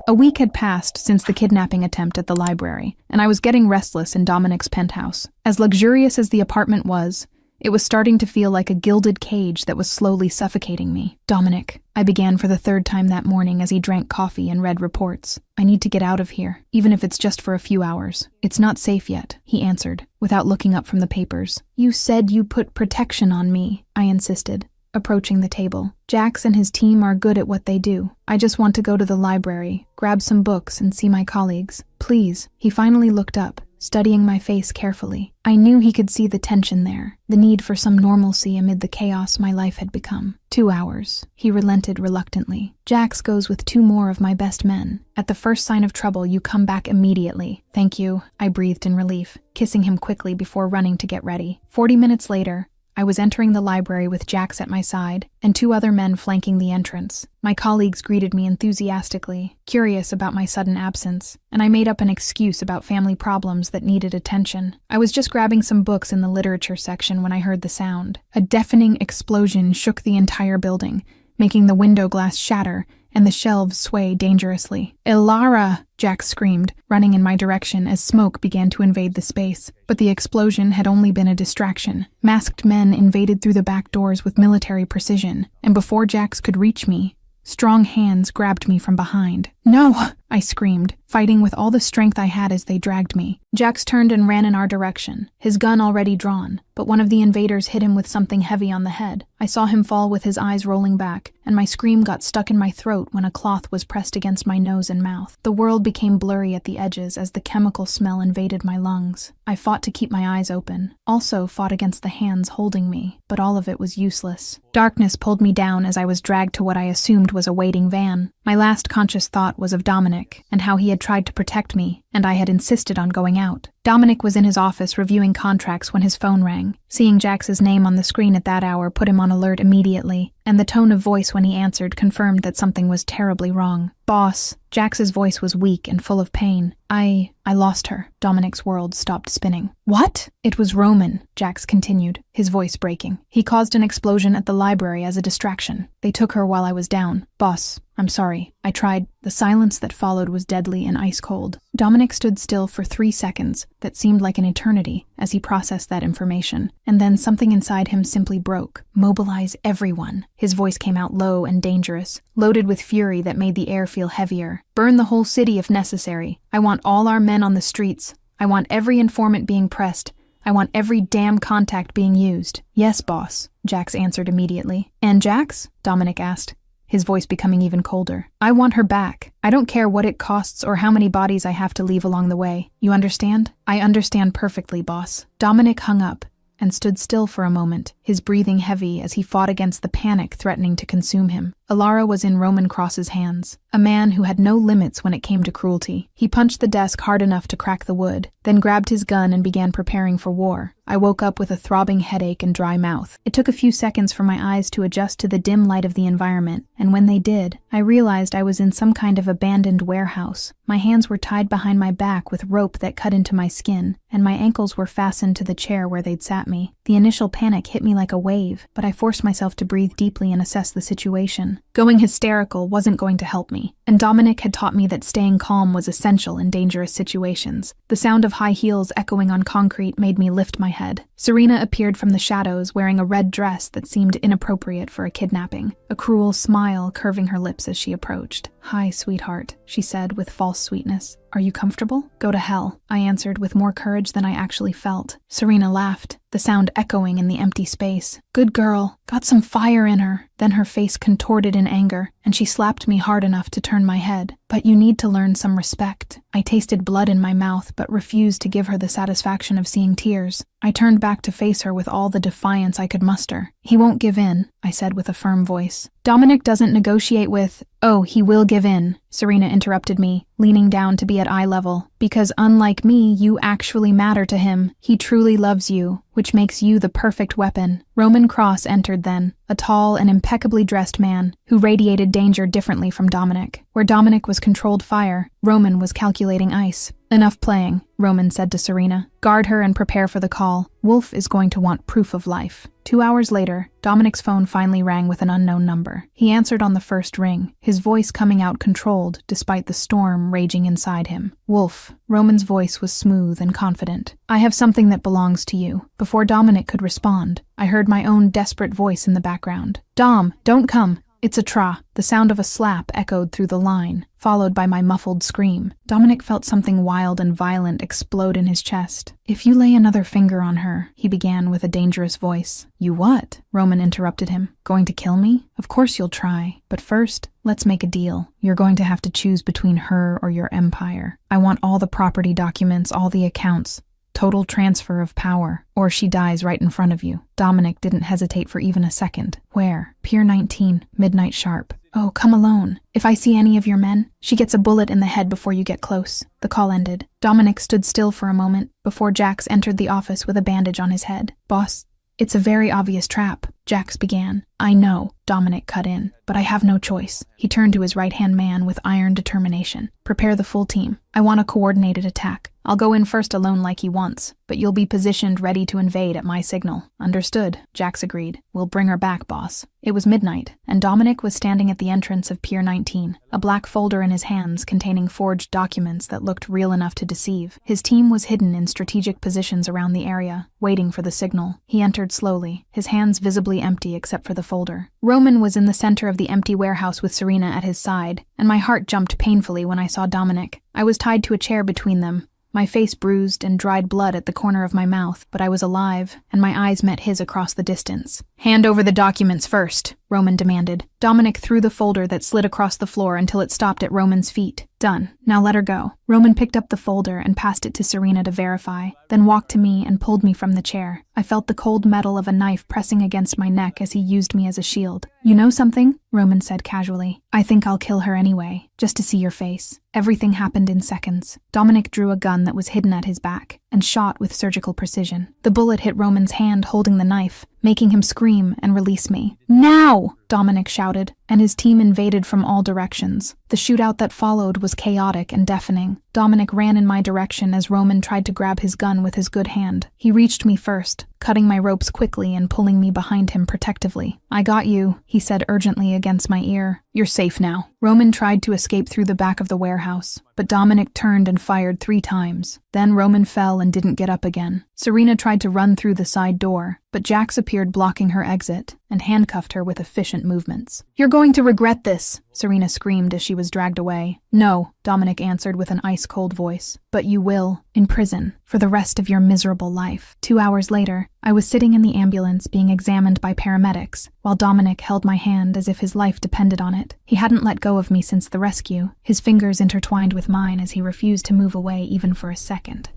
A week had passed since the kidnapping attempt at the library, and I was getting restless in Dominic's penthouse. As luxurious as the apartment was, it was starting to feel like a gilded cage that was slowly suffocating me. Dominic, I began for the third time that morning as he drank coffee and read reports. I need to get out of here, even if it's just for a few hours. It's not safe yet, he answered, without looking up from the papers. You said you put protection on me, I insisted, approaching the table. Jax and his team are good at what they do. I just want to go to the library, grab some books, and see my colleagues. Please. He finally looked up, studying my face carefully. I knew he could see the tension there, the need for some normalcy amid the chaos my life had become. 2 hours. He relented reluctantly. Jax goes with 2 more of my best men. At the first sign of trouble, you come back immediately. Thank you, I breathed in relief, kissing him quickly before running to get ready. 40 minutes later, I was entering the library with Jax at my side and 2 other men flanking the entrance. My colleagues greeted me enthusiastically, curious about my sudden absence, and I made up an excuse about family problems that needed attention. I was just grabbing some books in the literature section when I heard the sound. A deafening explosion shook the entire building, making the window glass shatter and the shelves sway dangerously. Ilara! Jax screamed, running in my direction as smoke began to invade the space. But the explosion had only been a distraction. Masked men invaded through the back doors with military precision, and before Jax could reach me, strong hands grabbed me from behind. No! I screamed, fighting with all the strength I had as they dragged me. Jax turned and ran in our direction, his gun already drawn, but one of the invaders hit him with something heavy on the head. I saw him fall with his eyes rolling back, and my scream got stuck in my throat when a cloth was pressed against my nose and mouth. The world became blurry at the edges as the chemical smell invaded my lungs. I fought to keep my eyes open, also fought against the hands holding me, but all of it was useless. Darkness pulled me down as I was dragged to what I assumed was a waiting van. My last conscious thought was of Dominic, and how he had tried to protect me, and I had insisted on going out. Dominic was in his office reviewing contracts when his phone rang. Seeing Jax's name on the screen at that hour put him on alert immediately, and the tone of voice when he answered confirmed that something was terribly wrong. Boss. Jax's voice was weak and full of pain. I lost her. Dominic's world stopped spinning. What? It was Roman, Jax continued, his voice breaking. He caused an explosion at the library as a distraction. They took her while I was down. Boss, I'm sorry. I tried. The silence that followed was deadly and ice cold. Dominic stood still for 3 seconds that seemed like an eternity as he processed that information. And then something inside him simply broke. Mobilize everyone. His voice came out low and dangerous, loaded with fury that made the air feel heavier. Burn the whole city if necessary. I want all our men on the streets. I want every informant being pressed. I want every damn contact being used. Yes, boss, Jax answered immediately. And Jax? Dominic asked, his voice becoming even colder. I want her back. I don't care what it costs or how many bodies I have to leave along the way. You understand? I understand perfectly, boss. Dominic hung up and stood still for a moment, his breathing heavy as he fought against the panic threatening to consume him. Ilara was in Roman Cross's hands, a man who had no limits when it came to cruelty. He punched the desk hard enough to crack the wood, then grabbed his gun and began preparing for war. I woke up with a throbbing headache and dry mouth. It took a few seconds for my eyes to adjust to the dim light of the environment, and when they did, I realized I was in some kind of abandoned warehouse. My hands were tied behind my back with rope that cut into my skin, and my ankles were fastened to the chair where they'd sat me. The initial panic hit me like a wave, but I forced myself to breathe deeply and assess the situation. Going hysterical wasn't going to help me, and Dominic had taught me that staying calm was essential in dangerous situations. The sound of high heels echoing on concrete made me lift my head. Serena appeared from the shadows wearing a red dress that seemed inappropriate for a kidnapping, a cruel smile curving her lips as she approached. "Hi, sweetheart," she said with false sweetness. "Are you comfortable?" "Go to hell," I answered with more courage than I actually felt. Serena laughed, the sound echoing in the empty space. "Good girl. Got some fire in her." Then her face contorted in anger, and she slapped me hard enough to turn my head. "But you need to learn some respect." I tasted blood in my mouth, but refused to give her the satisfaction of seeing tears. I turned back to face her with all the defiance I could muster. "He won't give in," I said with a firm voice. "Dominic doesn't negotiate with—" "Oh, he will give in," Serena interrupted me, leaning down to be at eye level. "Because unlike me, you actually matter to him. He truly loves you, which makes you the perfect weapon." Roman Cross entered then, a tall and impeccably dressed man who radiated danger differently from Dominic. Where Dominic was controlled fire, Roman was calculating ice. Enough playing, Roman said to Serena. Guard her and prepare for the call. Wolf is going to want proof of life. 2 hours later, Dominic's phone finally rang with an unknown number. He answered on the first ring, his voice coming out controlled despite the storm raging inside him. Wolf. Roman's voice was smooth and confident. I have something that belongs to you. Before Dominic could respond, I heard my own desperate voice in the background. Dom, don't come. It's a tra. The sound of a slap echoed through the line, followed by my muffled scream. Dominic felt something wild and violent explode in his chest. If you lay another finger on her, he began with a dangerous voice. You what? Roman interrupted him. Going to kill me? Of course you'll try. But first, let's make a deal. You're going to have to choose between her or your empire. I want all the property documents, all the accounts. Total transfer of power, or she dies right in front of you. Dominic didn't hesitate for even a second. Where? Pier 19, midnight sharp. Oh, come alone. If I see any of your men, she gets a bullet in the head before you get close. The call ended. Dominic stood still for a moment before Jax entered the office with a bandage on his head. Boss, it's a very obvious trap, Jax began. I know, Dominic cut in, but I have no choice. He turned to his right-hand man with iron determination. Prepare the full team. I want a coordinated attack. I'll go in first alone like he wants, but you'll be positioned ready to invade at my signal. Understood, Jax agreed. We'll bring her back, boss. It was midnight, and Dominic was standing at the entrance of Pier 19, a black folder in his hands containing forged documents that looked real enough to deceive. His team was hidden in strategic positions around the area, waiting for the signal. He entered slowly, his hands visibly empty except for the folder. Roman was in the center of the empty warehouse with Serena at his side, and my heart jumped painfully when I saw Dominic. I was tied to a chair between them, my face bruised and dried blood at the corner of my mouth, but I was alive, and my eyes met his across the distance. Hand over the documents first, Roman demanded. Dominic threw the folder that slid across the floor until it stopped at Roman's feet. Done. Now let her go. Roman picked up the folder and passed it to Serena to verify, then walked to me and pulled me from the chair. I felt the cold metal of a knife pressing against my neck as he used me as a shield. You know something? Roman said casually. I think I'll kill her anyway, just to see your face. Everything happened in seconds. Dominic drew a gun that was hidden at his back and shot with surgical precision. The bullet hit Roman's hand holding the knife, making him scream and release me. Now! Dominic shouted, and his team invaded from all directions. The shootout that followed was chaotic and deafening. Dominic ran in my direction as Roman tried to grab his gun with his good hand. He reached me first, cutting my ropes quickly and pulling me behind him protectively. I got you, he said urgently against my ear. You're safe now. Roman tried to escape through the back of the warehouse, but Dominic turned and fired 3 times. Then Roman fell and didn't get up again. Serena tried to run through the side door, but Jax appeared blocking her exit and handcuffed her with efficient movements. You're going to regret this, Serena screamed as she was dragged away. No, Dominic answered with an ice-cold voice. But you will, in prison, for the rest of your miserable life. 2 hours later, I was sitting in the ambulance being examined by paramedics, while Dominic held my hand as if his life depended on it. He hadn't let go of me since the rescue, his fingers intertwined with mine as he refused to move away even for a second.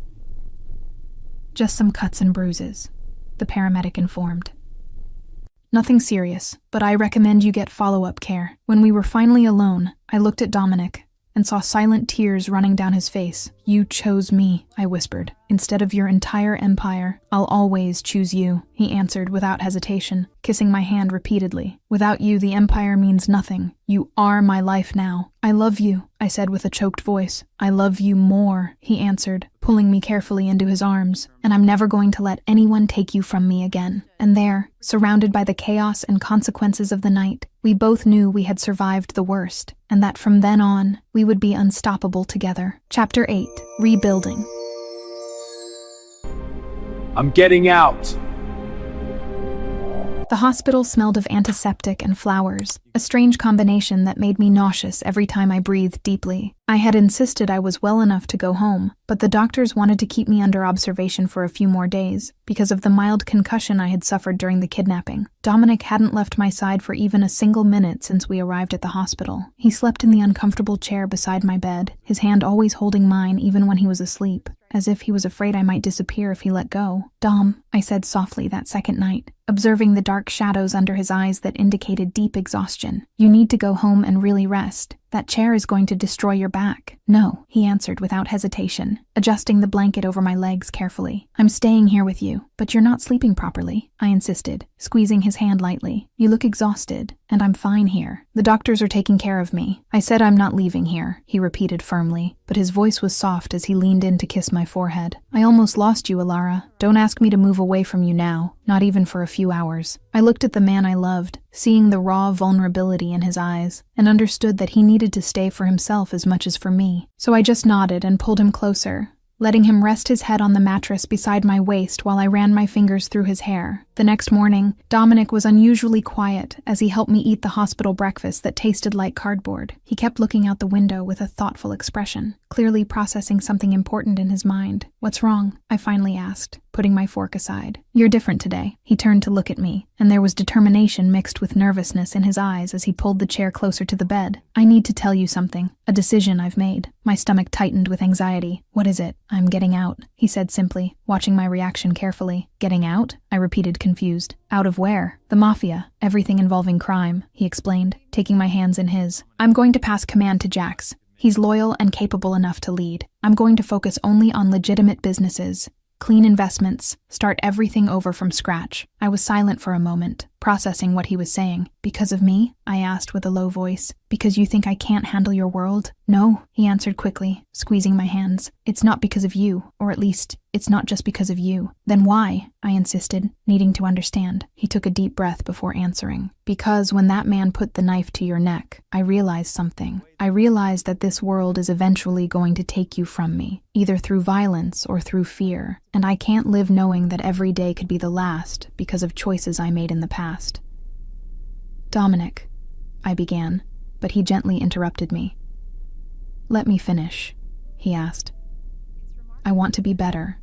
Just some cuts and bruises, the paramedic informed. Nothing serious, but I recommend you get follow-up care. When we were finally alone, I looked at Dominic and saw silent tears running down his face. You chose me, I whispered. Instead of your entire empire, I'll always choose you, he answered without hesitation, kissing my hand repeatedly. Without you, the empire means nothing. You are my life now. I love you, I said with a choked voice. I love you more, he answered, pulling me carefully into his arms, and I'm never going to let anyone take you from me again. And there, surrounded by the chaos and consequences of the night, we both knew we had survived the worst, and that from then on, we would be unstoppable together. Chapter 8. Rebuilding. I'm getting out. The hospital smelled of antiseptic and flowers, a strange combination that made me nauseous every time I breathed deeply. I had insisted I was well enough to go home, but the doctors wanted to keep me under observation for a few more days because of the mild concussion I had suffered during the kidnapping. Dominic hadn't left my side for even a single minute since we arrived at the hospital. He slept in the uncomfortable chair beside my bed, his hand always holding mine even when he was asleep, as if he was afraid I might disappear if he let go. Dom, I said softly that second night, observing the dark shadows under his eyes that indicated deep exhaustion. You need to go home and really rest. That chair is going to destroy your back. No, he answered without hesitation, adjusting the blanket over my legs carefully. I'm staying here with you, but you're not sleeping properly, I insisted, squeezing his hand lightly. You look exhausted, and I'm fine here. The doctors are taking care of me. I said I'm not leaving here, he repeated firmly, but his voice was soft as he leaned in to kiss my forehead. I almost lost you, Alara. Don't ask me to move away from you now, not even for a few hours. I looked at the man I loved, seeing the raw vulnerability in his eyes, and understood that he needed to stay for himself as much as for me. So I just nodded and pulled him closer, letting him rest his head on the mattress beside my waist while I ran my fingers through his hair. The next morning, Dominic was unusually quiet as he helped me eat the hospital breakfast that tasted like cardboard. He kept looking out the window with a thoughtful expression, clearly processing something important in his mind. What's wrong? I finally asked, putting my fork aside. You're different today. He turned to look at me, and there was determination mixed with nervousness in his eyes as he pulled the chair closer to the bed. I need to tell you something, a decision I've made. My stomach tightened with anxiety. What is it? I'm getting out, he said simply, watching my reaction carefully. Getting out? I repeated, confused. Out of where? The Mafia. Everything involving crime, he explained, taking my hands in his. I'm going to pass command to Jax. He's loyal and capable enough to lead. I'm going to focus only on legitimate businesses, clean investments, start everything over from scratch. I was silent for a moment, processing what he was saying. Because of me? I asked with a low voice. Because you think I can't handle your world? No, he answered quickly, squeezing my hands. It's not because of you, or at least, it's not just because of you. Then why? I insisted, needing to understand. He took a deep breath before answering. Because when that man put the knife to your neck, I realized something. I realized that this world is eventually going to take you from me, either through violence or through fear, and I can't live knowing that every day could be the last because of choices I made in the past. Dominic, I began, but he gently interrupted me. Let me finish, he asked. I want to be better,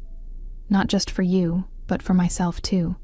not just for you, but for myself too.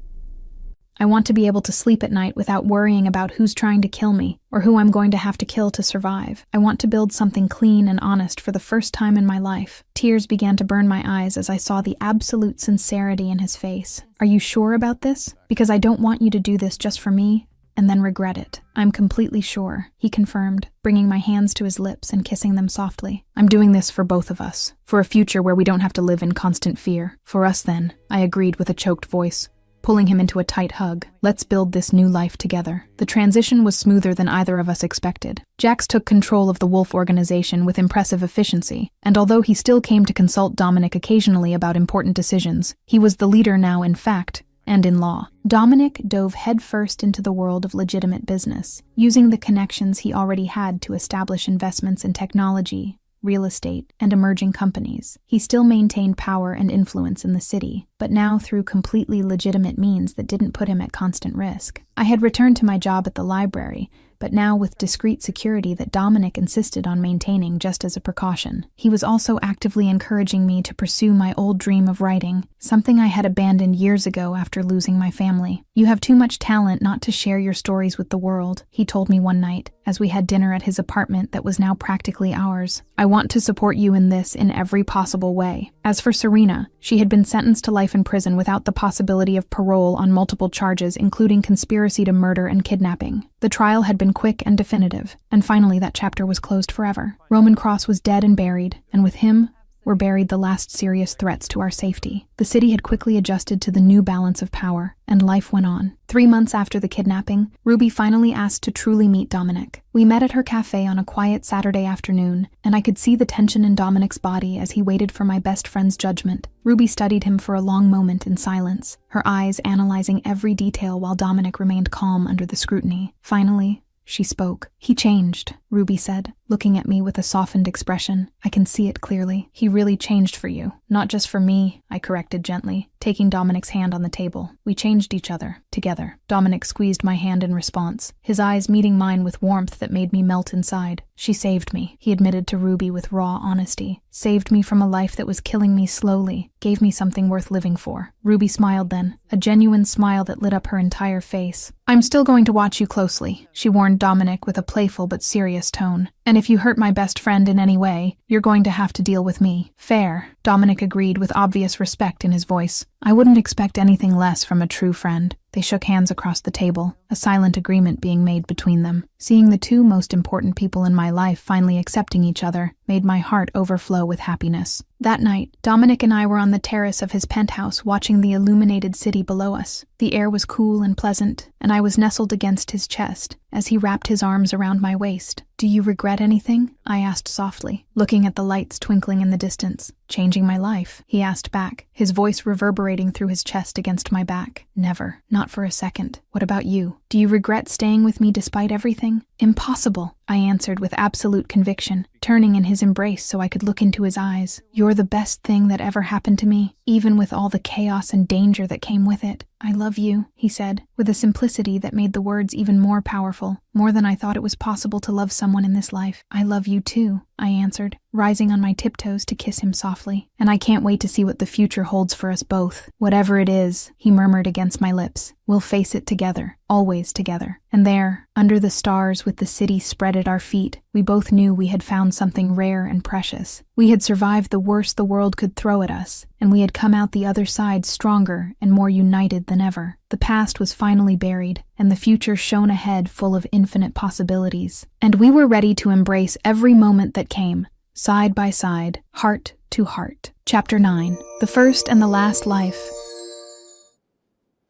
I want to be able to sleep at night without worrying about who's trying to kill me or who I'm going to have to kill to survive. I want to build something clean and honest for the first time in my life. Tears began to burn my eyes as I saw the absolute sincerity in his face. Are you sure about this? Because I don't want you to do this just for me and then regret it. I'm completely sure, he confirmed, bringing my hands to his lips and kissing them softly. I'm doing this for both of us, for a future where we don't have to live in constant fear. For us then, I agreed with a choked voice, pulling him into a tight hug. Let's build this new life together. The transition was smoother than either of us expected. Jax took control of the Wolf organization with impressive efficiency, and although he still came to consult Dominic occasionally about important decisions, he was the leader now in fact and in law. Dominic dove headfirst into the world of legitimate business, using the connections he already had to establish investments in technology, real estate, and emerging companies. He still maintained power and influence in the city, but now through completely legitimate means that didn't put him at constant risk. I had returned to my job at the library, but now with discreet security that Dominic insisted on maintaining just as a precaution. He was also actively encouraging me to pursue my old dream of writing, something I had abandoned years ago after losing my family. You have too much talent not to share your stories with the world, he told me one night, as we had dinner at his apartment that was now practically ours. I want to support you in this in every possible way. As for Serena, she had been sentenced to life in prison without the possibility of parole on multiple charges, including conspiracy to murder and kidnapping. The trial had been quick and definitive, and finally that chapter was closed forever. Roman Cross was dead and buried, and with him were buried the last serious threats to our safety. The city had quickly adjusted to the new balance of power, and life went on. 3 months after the kidnapping, Ruby finally asked to truly meet Dominic. We met at her cafe on a quiet Saturday afternoon, and I could see the tension in Dominic's body as he waited for my best friend's judgment. Ruby studied him for a long moment in silence, her eyes analyzing every detail while Dominic remained calm under the scrutiny. Finally, she spoke. He changed, Ruby said, looking at me with a softened expression. I can see it clearly. He really changed for you. Not just for me, I corrected gently, taking Dominic's hand on the table. We changed each other, together. Dominic squeezed my hand in response, his eyes meeting mine with warmth that made me melt inside. She saved me, he admitted to Ruby with raw honesty. Saved me from a life that was killing me slowly, gave me something worth living for. Ruby smiled then, a genuine smile that lit up her entire face. I'm still going to watch you closely, she warned Dominic with a playful but serious tone. And if you hurt my best friend in any way, you're going to have to deal with me. Fair, Dominic agreed with obvious respect in his voice. I wouldn't expect anything less from a true friend. They shook hands across the table, a silent agreement being made between them. Seeing the two most important people in my life finally accepting each other made my heart overflow with happiness. That night, Dominic and I were on the terrace of his penthouse watching the illuminated city below us. The air was cool and pleasant, and I was nestled against his chest as he wrapped his arms around my waist. "Do you regret anything?" I asked softly, looking at the lights twinkling in the distance. "Changing my life?" he asked back, his voice reverberating through his chest against my back. "Never. Not for a second. What about you? Do you regret staying with me despite everything?" "Impossible," I answered with absolute conviction, turning in his embrace so I could look into his eyes. "You're the best thing that ever happened to me, even with all the chaos and danger that came with it." "I love you," he said, with a simplicity that made the words even more powerful, more than I thought it was possible to love someone in this life. "I love you too," I answered, rising on my tiptoes to kiss him softly. "And I can't wait to see what the future holds for us both. Whatever it is," he murmured against my lips, "we'll face it together, always together." And there, under the stars with the city spread at our feet, we both knew we had found something rare and precious. We had survived the worst the world could throw at us, and we had come out the other side stronger and more united than ever. The past was finally buried, and the future shone ahead full of infinite possibilities. And we were ready to embrace every moment that came, side by side, heart to heart. Chapter 9. The First and the Last Life.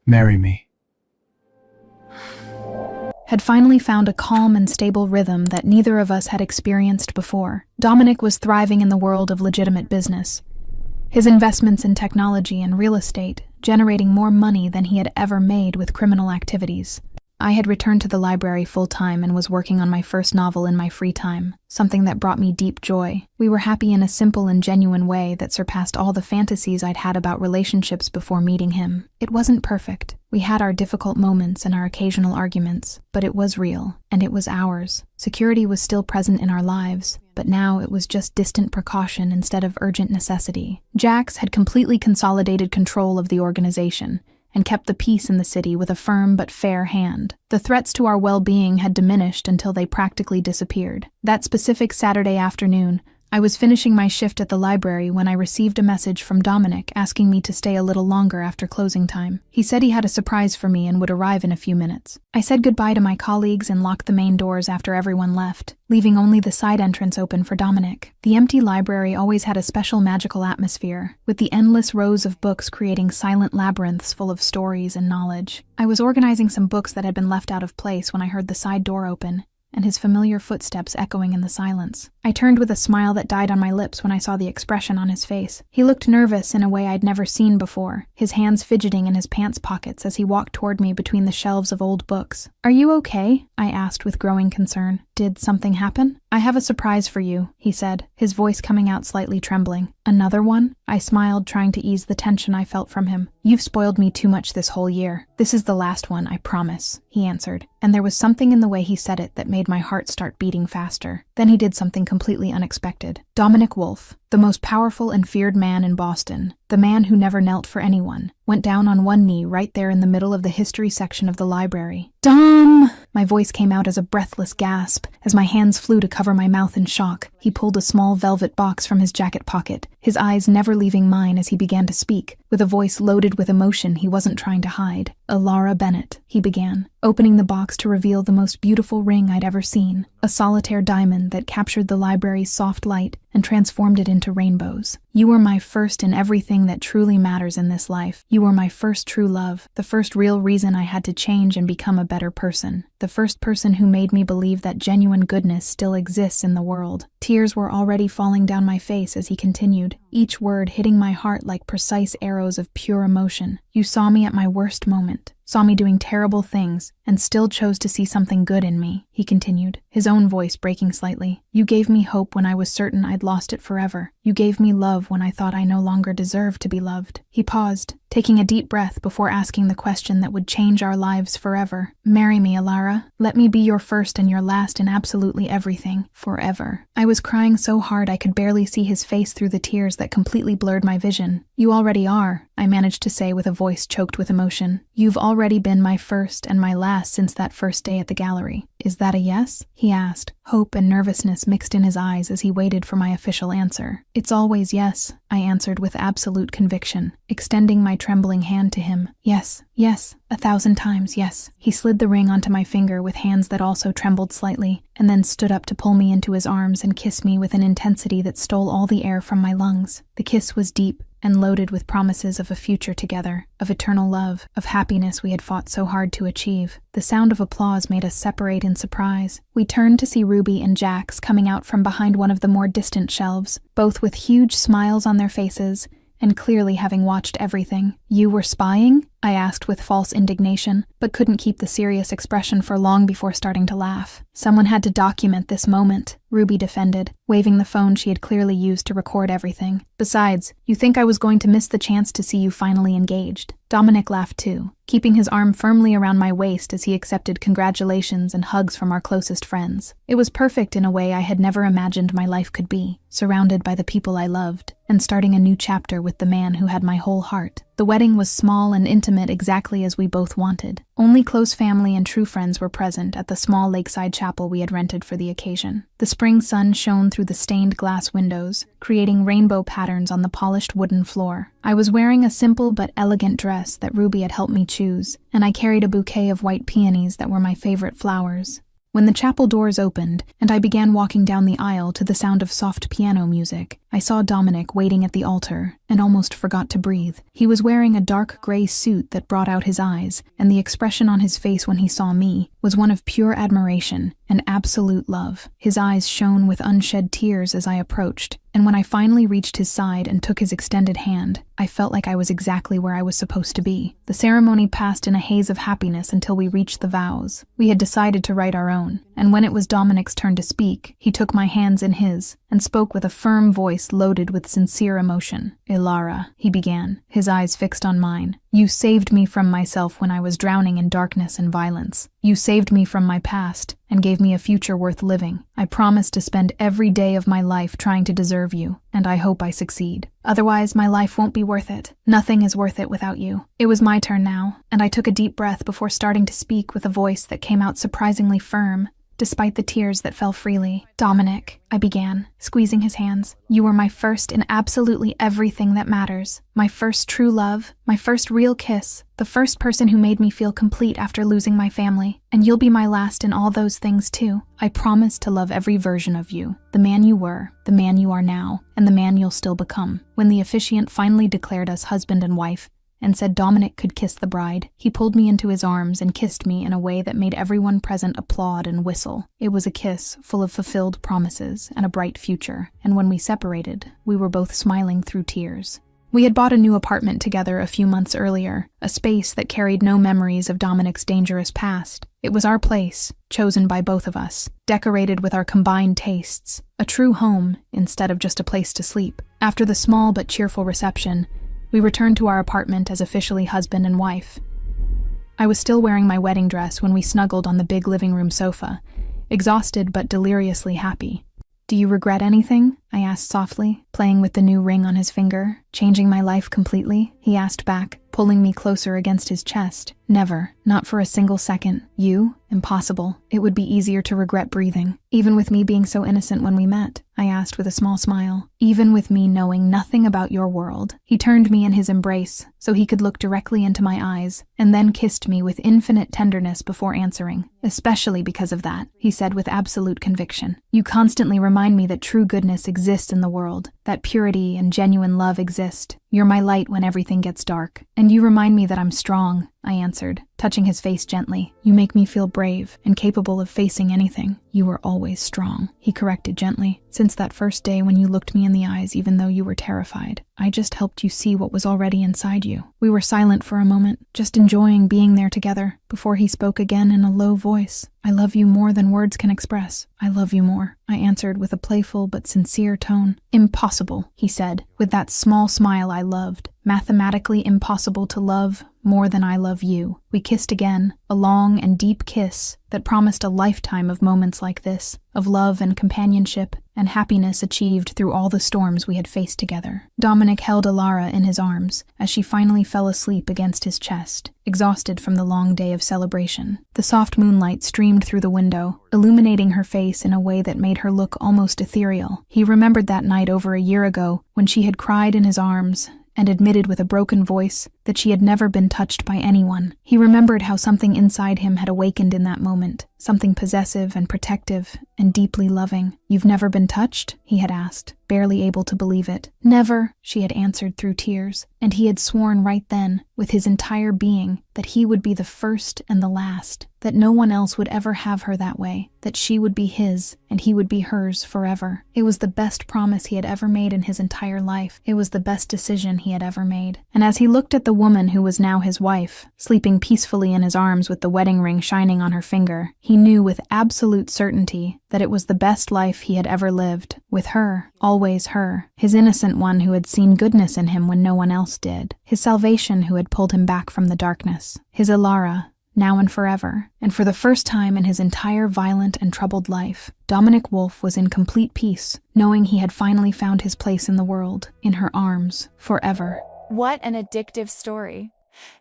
Marry me. Had finally found a calm and stable rhythm that neither of us had experienced before. Dominic was thriving in the world of legitimate business. His investments in technology and real estate generating more money than he had ever made with criminal activities. I had returned to the library full-time and was working on my first novel in my free time, something that brought me deep joy. We were happy in a simple and genuine way that surpassed all the fantasies I'd had about relationships before meeting him. It wasn't perfect. We had our difficult moments and our occasional arguments, but it was real, and it was ours. Security was still present in our lives, but now it was just distant precaution instead of urgent necessity. Jax had completely consolidated control of the organization, and kept the peace in the city with a firm but fair hand. The threats to our well-being had diminished until they practically disappeared. That specific Saturday afternoon, I was finishing my shift at the library when I received a message from Dominic asking me to stay a little longer after closing time. He said he had a surprise for me and would arrive in a few minutes. I said goodbye to my colleagues and locked the main doors after everyone left, leaving only the side entrance open for Dominic. The empty library always had a special magical atmosphere, with the endless rows of books creating silent labyrinths full of stories and knowledge. I was organizing some books that had been left out of place when I heard the side door open, and his familiar footsteps echoing in the silence. I turned with a smile that died on my lips when I saw the expression on his face. He looked nervous in a way I'd never seen before, his hands fidgeting in his pants pockets as he walked toward me between the shelves of old books. "Are you okay?" I asked with growing concern. "Did something happen?" "I have a surprise for you," he said, his voice coming out slightly trembling. "Another one?" I smiled, trying to ease the tension I felt from him. "You've spoiled me too much this whole year. This is the last one, I promise," he answered, and there was something in the way he said it that made my heart start beating faster. Then he did something completely unexpected. Dominic Wolfe, the most powerful and feared man in Boston, the man who never knelt for anyone, went down on one knee right there in the middle of the history section of the library. "Dom!" My voice came out as a breathless gasp. As my hands flew to cover my mouth in shock, he pulled a small velvet box from his jacket pocket, his eyes never leaving mine as he began to speak, with a voice loaded with emotion he wasn't trying to hide. "Alara Bennett," he began, opening the box to reveal the most beautiful ring I'd ever seen, a solitaire diamond that captured the library's soft light and transformed it into rainbows. "You were my first in everything that truly matters in this life. You were my first true love, the first real reason I had to change and become a better person, the first person who made me believe that genuine goodness still exists in the world." Tears were already falling down my face as he continued, each word hitting my heart like precise arrows of pure emotion. "You saw me at my worst moment, saw me doing terrible things, and still chose to see something good in me," he continued, his own voice breaking slightly. "You gave me hope when I was certain I'd lost it forever. You gave me love when I thought I no longer deserved to be loved." He paused, taking a deep breath before asking the question that would change our lives forever. "Marry me, Alara. Let me be your first and your last in absolutely everything, forever." I was crying so hard I could barely see his face through the tears that completely blurred my vision. "You already are," I managed to say with a voice choked with emotion. "You've already been my first and my last since that first day at the gallery. Is that a yes?" he asked, Hope and nervousness mixed in his eyes as he waited for my official answer. "It's always yes," I answered with absolute conviction, extending my trembling hand to him. "Yes, yes, 1,000 times yes." He slid the ring onto my finger with hands that also trembled slightly, and then stood up to pull me into his arms and kiss me with an intensity that stole all the air from my lungs. The kiss was deep and loaded with promises of a future together, of eternal love, of happiness we had fought so hard to achieve. The sound of applause made us separate in surprise. We turned to see Ruby and Jax coming out from behind one of the more distant shelves, both with huge smiles on their faces and clearly having watched everything. "You were spying?" I asked with false indignation, but couldn't keep the serious expression for long before starting to laugh. "Someone had to document this moment," Ruby defended, waving the phone she had clearly used to record everything. "Besides, you think I was going to miss the chance to see you finally engaged?" Dominic laughed too, keeping his arm firmly around my waist as he accepted congratulations and hugs from our closest friends. It was perfect in a way I had never imagined my life could be, surrounded by the people I loved, and starting a new chapter with the man who had my whole heart. The wedding was small and intimate exactly as we both wanted. Only close family and true friends were present at the small lakeside chapel we had rented for the occasion. The spring sun shone through the stained glass windows, creating rainbow patterns on the polished wooden floor. I was wearing a simple but elegant dress that Ruby had helped me choose, and I carried a bouquet of white peonies that were my favorite flowers. When the chapel doors opened, and I began walking down the aisle to the sound of soft piano music, I saw Dominic waiting at the altar and almost forgot to breathe. He was wearing a dark gray suit that brought out his eyes, and the expression on his face when he saw me was one of pure admiration and absolute love. His eyes shone with unshed tears as I approached, and when I finally reached his side and took his extended hand, I felt like I was exactly where I was supposed to be. The ceremony passed in a haze of happiness until we reached the vows. We had decided to write our own, and when it was Dominic's turn to speak, he took my hands in his and spoke with a firm voice loaded with sincere emotion. "Ilara," he began, his eyes fixed on mine. "You saved me from myself when I was drowning in darkness and violence. You saved me from my past and gave me a future worth living. I promise to spend every day of my life trying to deserve you, and I hope I succeed. Otherwise, my life won't be worth it. Nothing is worth it without you." It was my turn now, and I took a deep breath before starting to speak with a voice that came out surprisingly firm, despite the tears that fell freely. "Dominic," I began, squeezing his hands, "you were my first in absolutely everything that matters. My first true love, my first real kiss, the first person who made me feel complete after losing my family, and you'll be my last in all those things too. I promise to love every version of you, the man you were, the man you are now, and the man you'll still become." When the officiant finally declared us husband and wife, and said Dominic could kiss the bride, he pulled me into his arms and kissed me in a way that made everyone present applaud and whistle. It was a kiss full of fulfilled promises and a bright future, and when we separated, we were both smiling through tears. We had bought a new apartment together a few months earlier, a space that carried no memories of Dominic's dangerous past. It was our place, chosen by both of us, decorated with our combined tastes, a true home instead of just a place to sleep. After the small but cheerful reception, we returned to our apartment as officially husband and wife. I was still wearing my wedding dress when we snuggled on the big living room sofa, exhausted but deliriously happy. "Do you regret anything?" I asked softly, playing with the new ring on his finger. "Changing my life completely?" he asked back, pulling me closer against his chest. "Never, not for a single second. You? Impossible. It would be easier to regret breathing. Even with me being so innocent when we met?" I asked with a small smile. "Even with me knowing nothing about your world." He turned me in his embrace so he could look directly into my eyes, and then kissed me with infinite tenderness before answering. "Especially because of that," he said with absolute conviction. "You constantly remind me that true goodness exists in the world, that purity and genuine love exist. You're my light when everything gets dark. And you remind me that I'm strong," I answered, touching his face gently. "You make me feel brave and capable of facing anything." "You were always strong," he corrected gently. "Since that first day when you looked me in the eyes even though you were terrified, I just helped you see what was already inside you." We were silent for a moment, just enjoying being there together, before he spoke again in a low voice. "I love you more than words can express. I love you more," I answered with a playful but sincere tone. "Impossible," he said, with that small smile I loved. "Mathematically impossible to love more than I love you." We kissed again, a long and deep kiss that promised a lifetime of moments like this, of love and companionship and happiness achieved through all the storms we had faced together. Dominic held Alara in his arms as she finally fell asleep against his chest, exhausted from the long day of celebration. The soft moonlight streamed through the window, illuminating her face in a way that made her look almost ethereal. He remembered that night over a year ago when she had cried in his arms and admitted with a broken voice that she had never been touched by anyone. He remembered how something inside him had awakened in that moment, something possessive and protective and deeply loving. "You've never been touched?" he had asked, barely able to believe it. "Never," she had answered through tears, and he had sworn right then, with his entire being, that he would be the first and the last, that no one else would ever have her that way, that she would be his and he would be hers forever. It was the best promise he had ever made in his entire life. It was the best decision he had ever made. And as he looked at the woman who was now his wife, sleeping peacefully in his arms with the wedding ring shining on her finger, he knew with absolute certainty that it was the best life he had ever lived, with her, always her, his innocent one who had seen goodness in him when no one else did, his salvation who had pulled him back from the darkness, his Alara, now and forever. And for the first time in his entire violent and troubled life, Dominic Wolf was in complete peace, knowing he had finally found his place in the world, in her arms, forever. What an addictive story.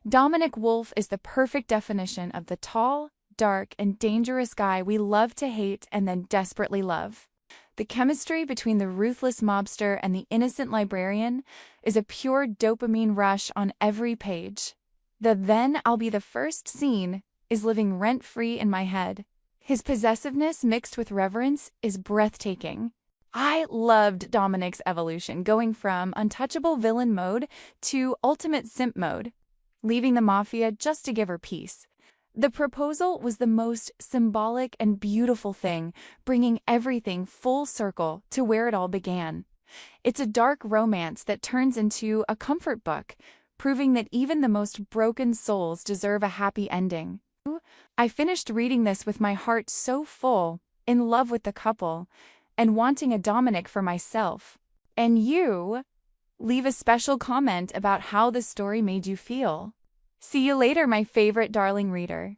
Dominic Wolf is the perfect definition of the tall, dark, and dangerous guy we love to hate and then desperately love. The chemistry between the ruthless mobster and the innocent librarian is a pure dopamine rush on every page. The "then I'll be the first" scene is living rent-free in my head. His possessiveness mixed with reverence is breathtaking. I loved Dominic's evolution, going from untouchable villain mode to ultimate simp mode, leaving the Mafia just to give her peace. The proposal was the most symbolic and beautiful thing, bringing everything full circle to where it all began. It's a dark romance that turns into a comfort book, proving that even the most broken souls deserve a happy ending. I finished reading this with my heart so full, in love with the couple, and wanting a Dominic for myself. And you? Leave a special comment about how the story made you feel. See you later, my favorite darling reader.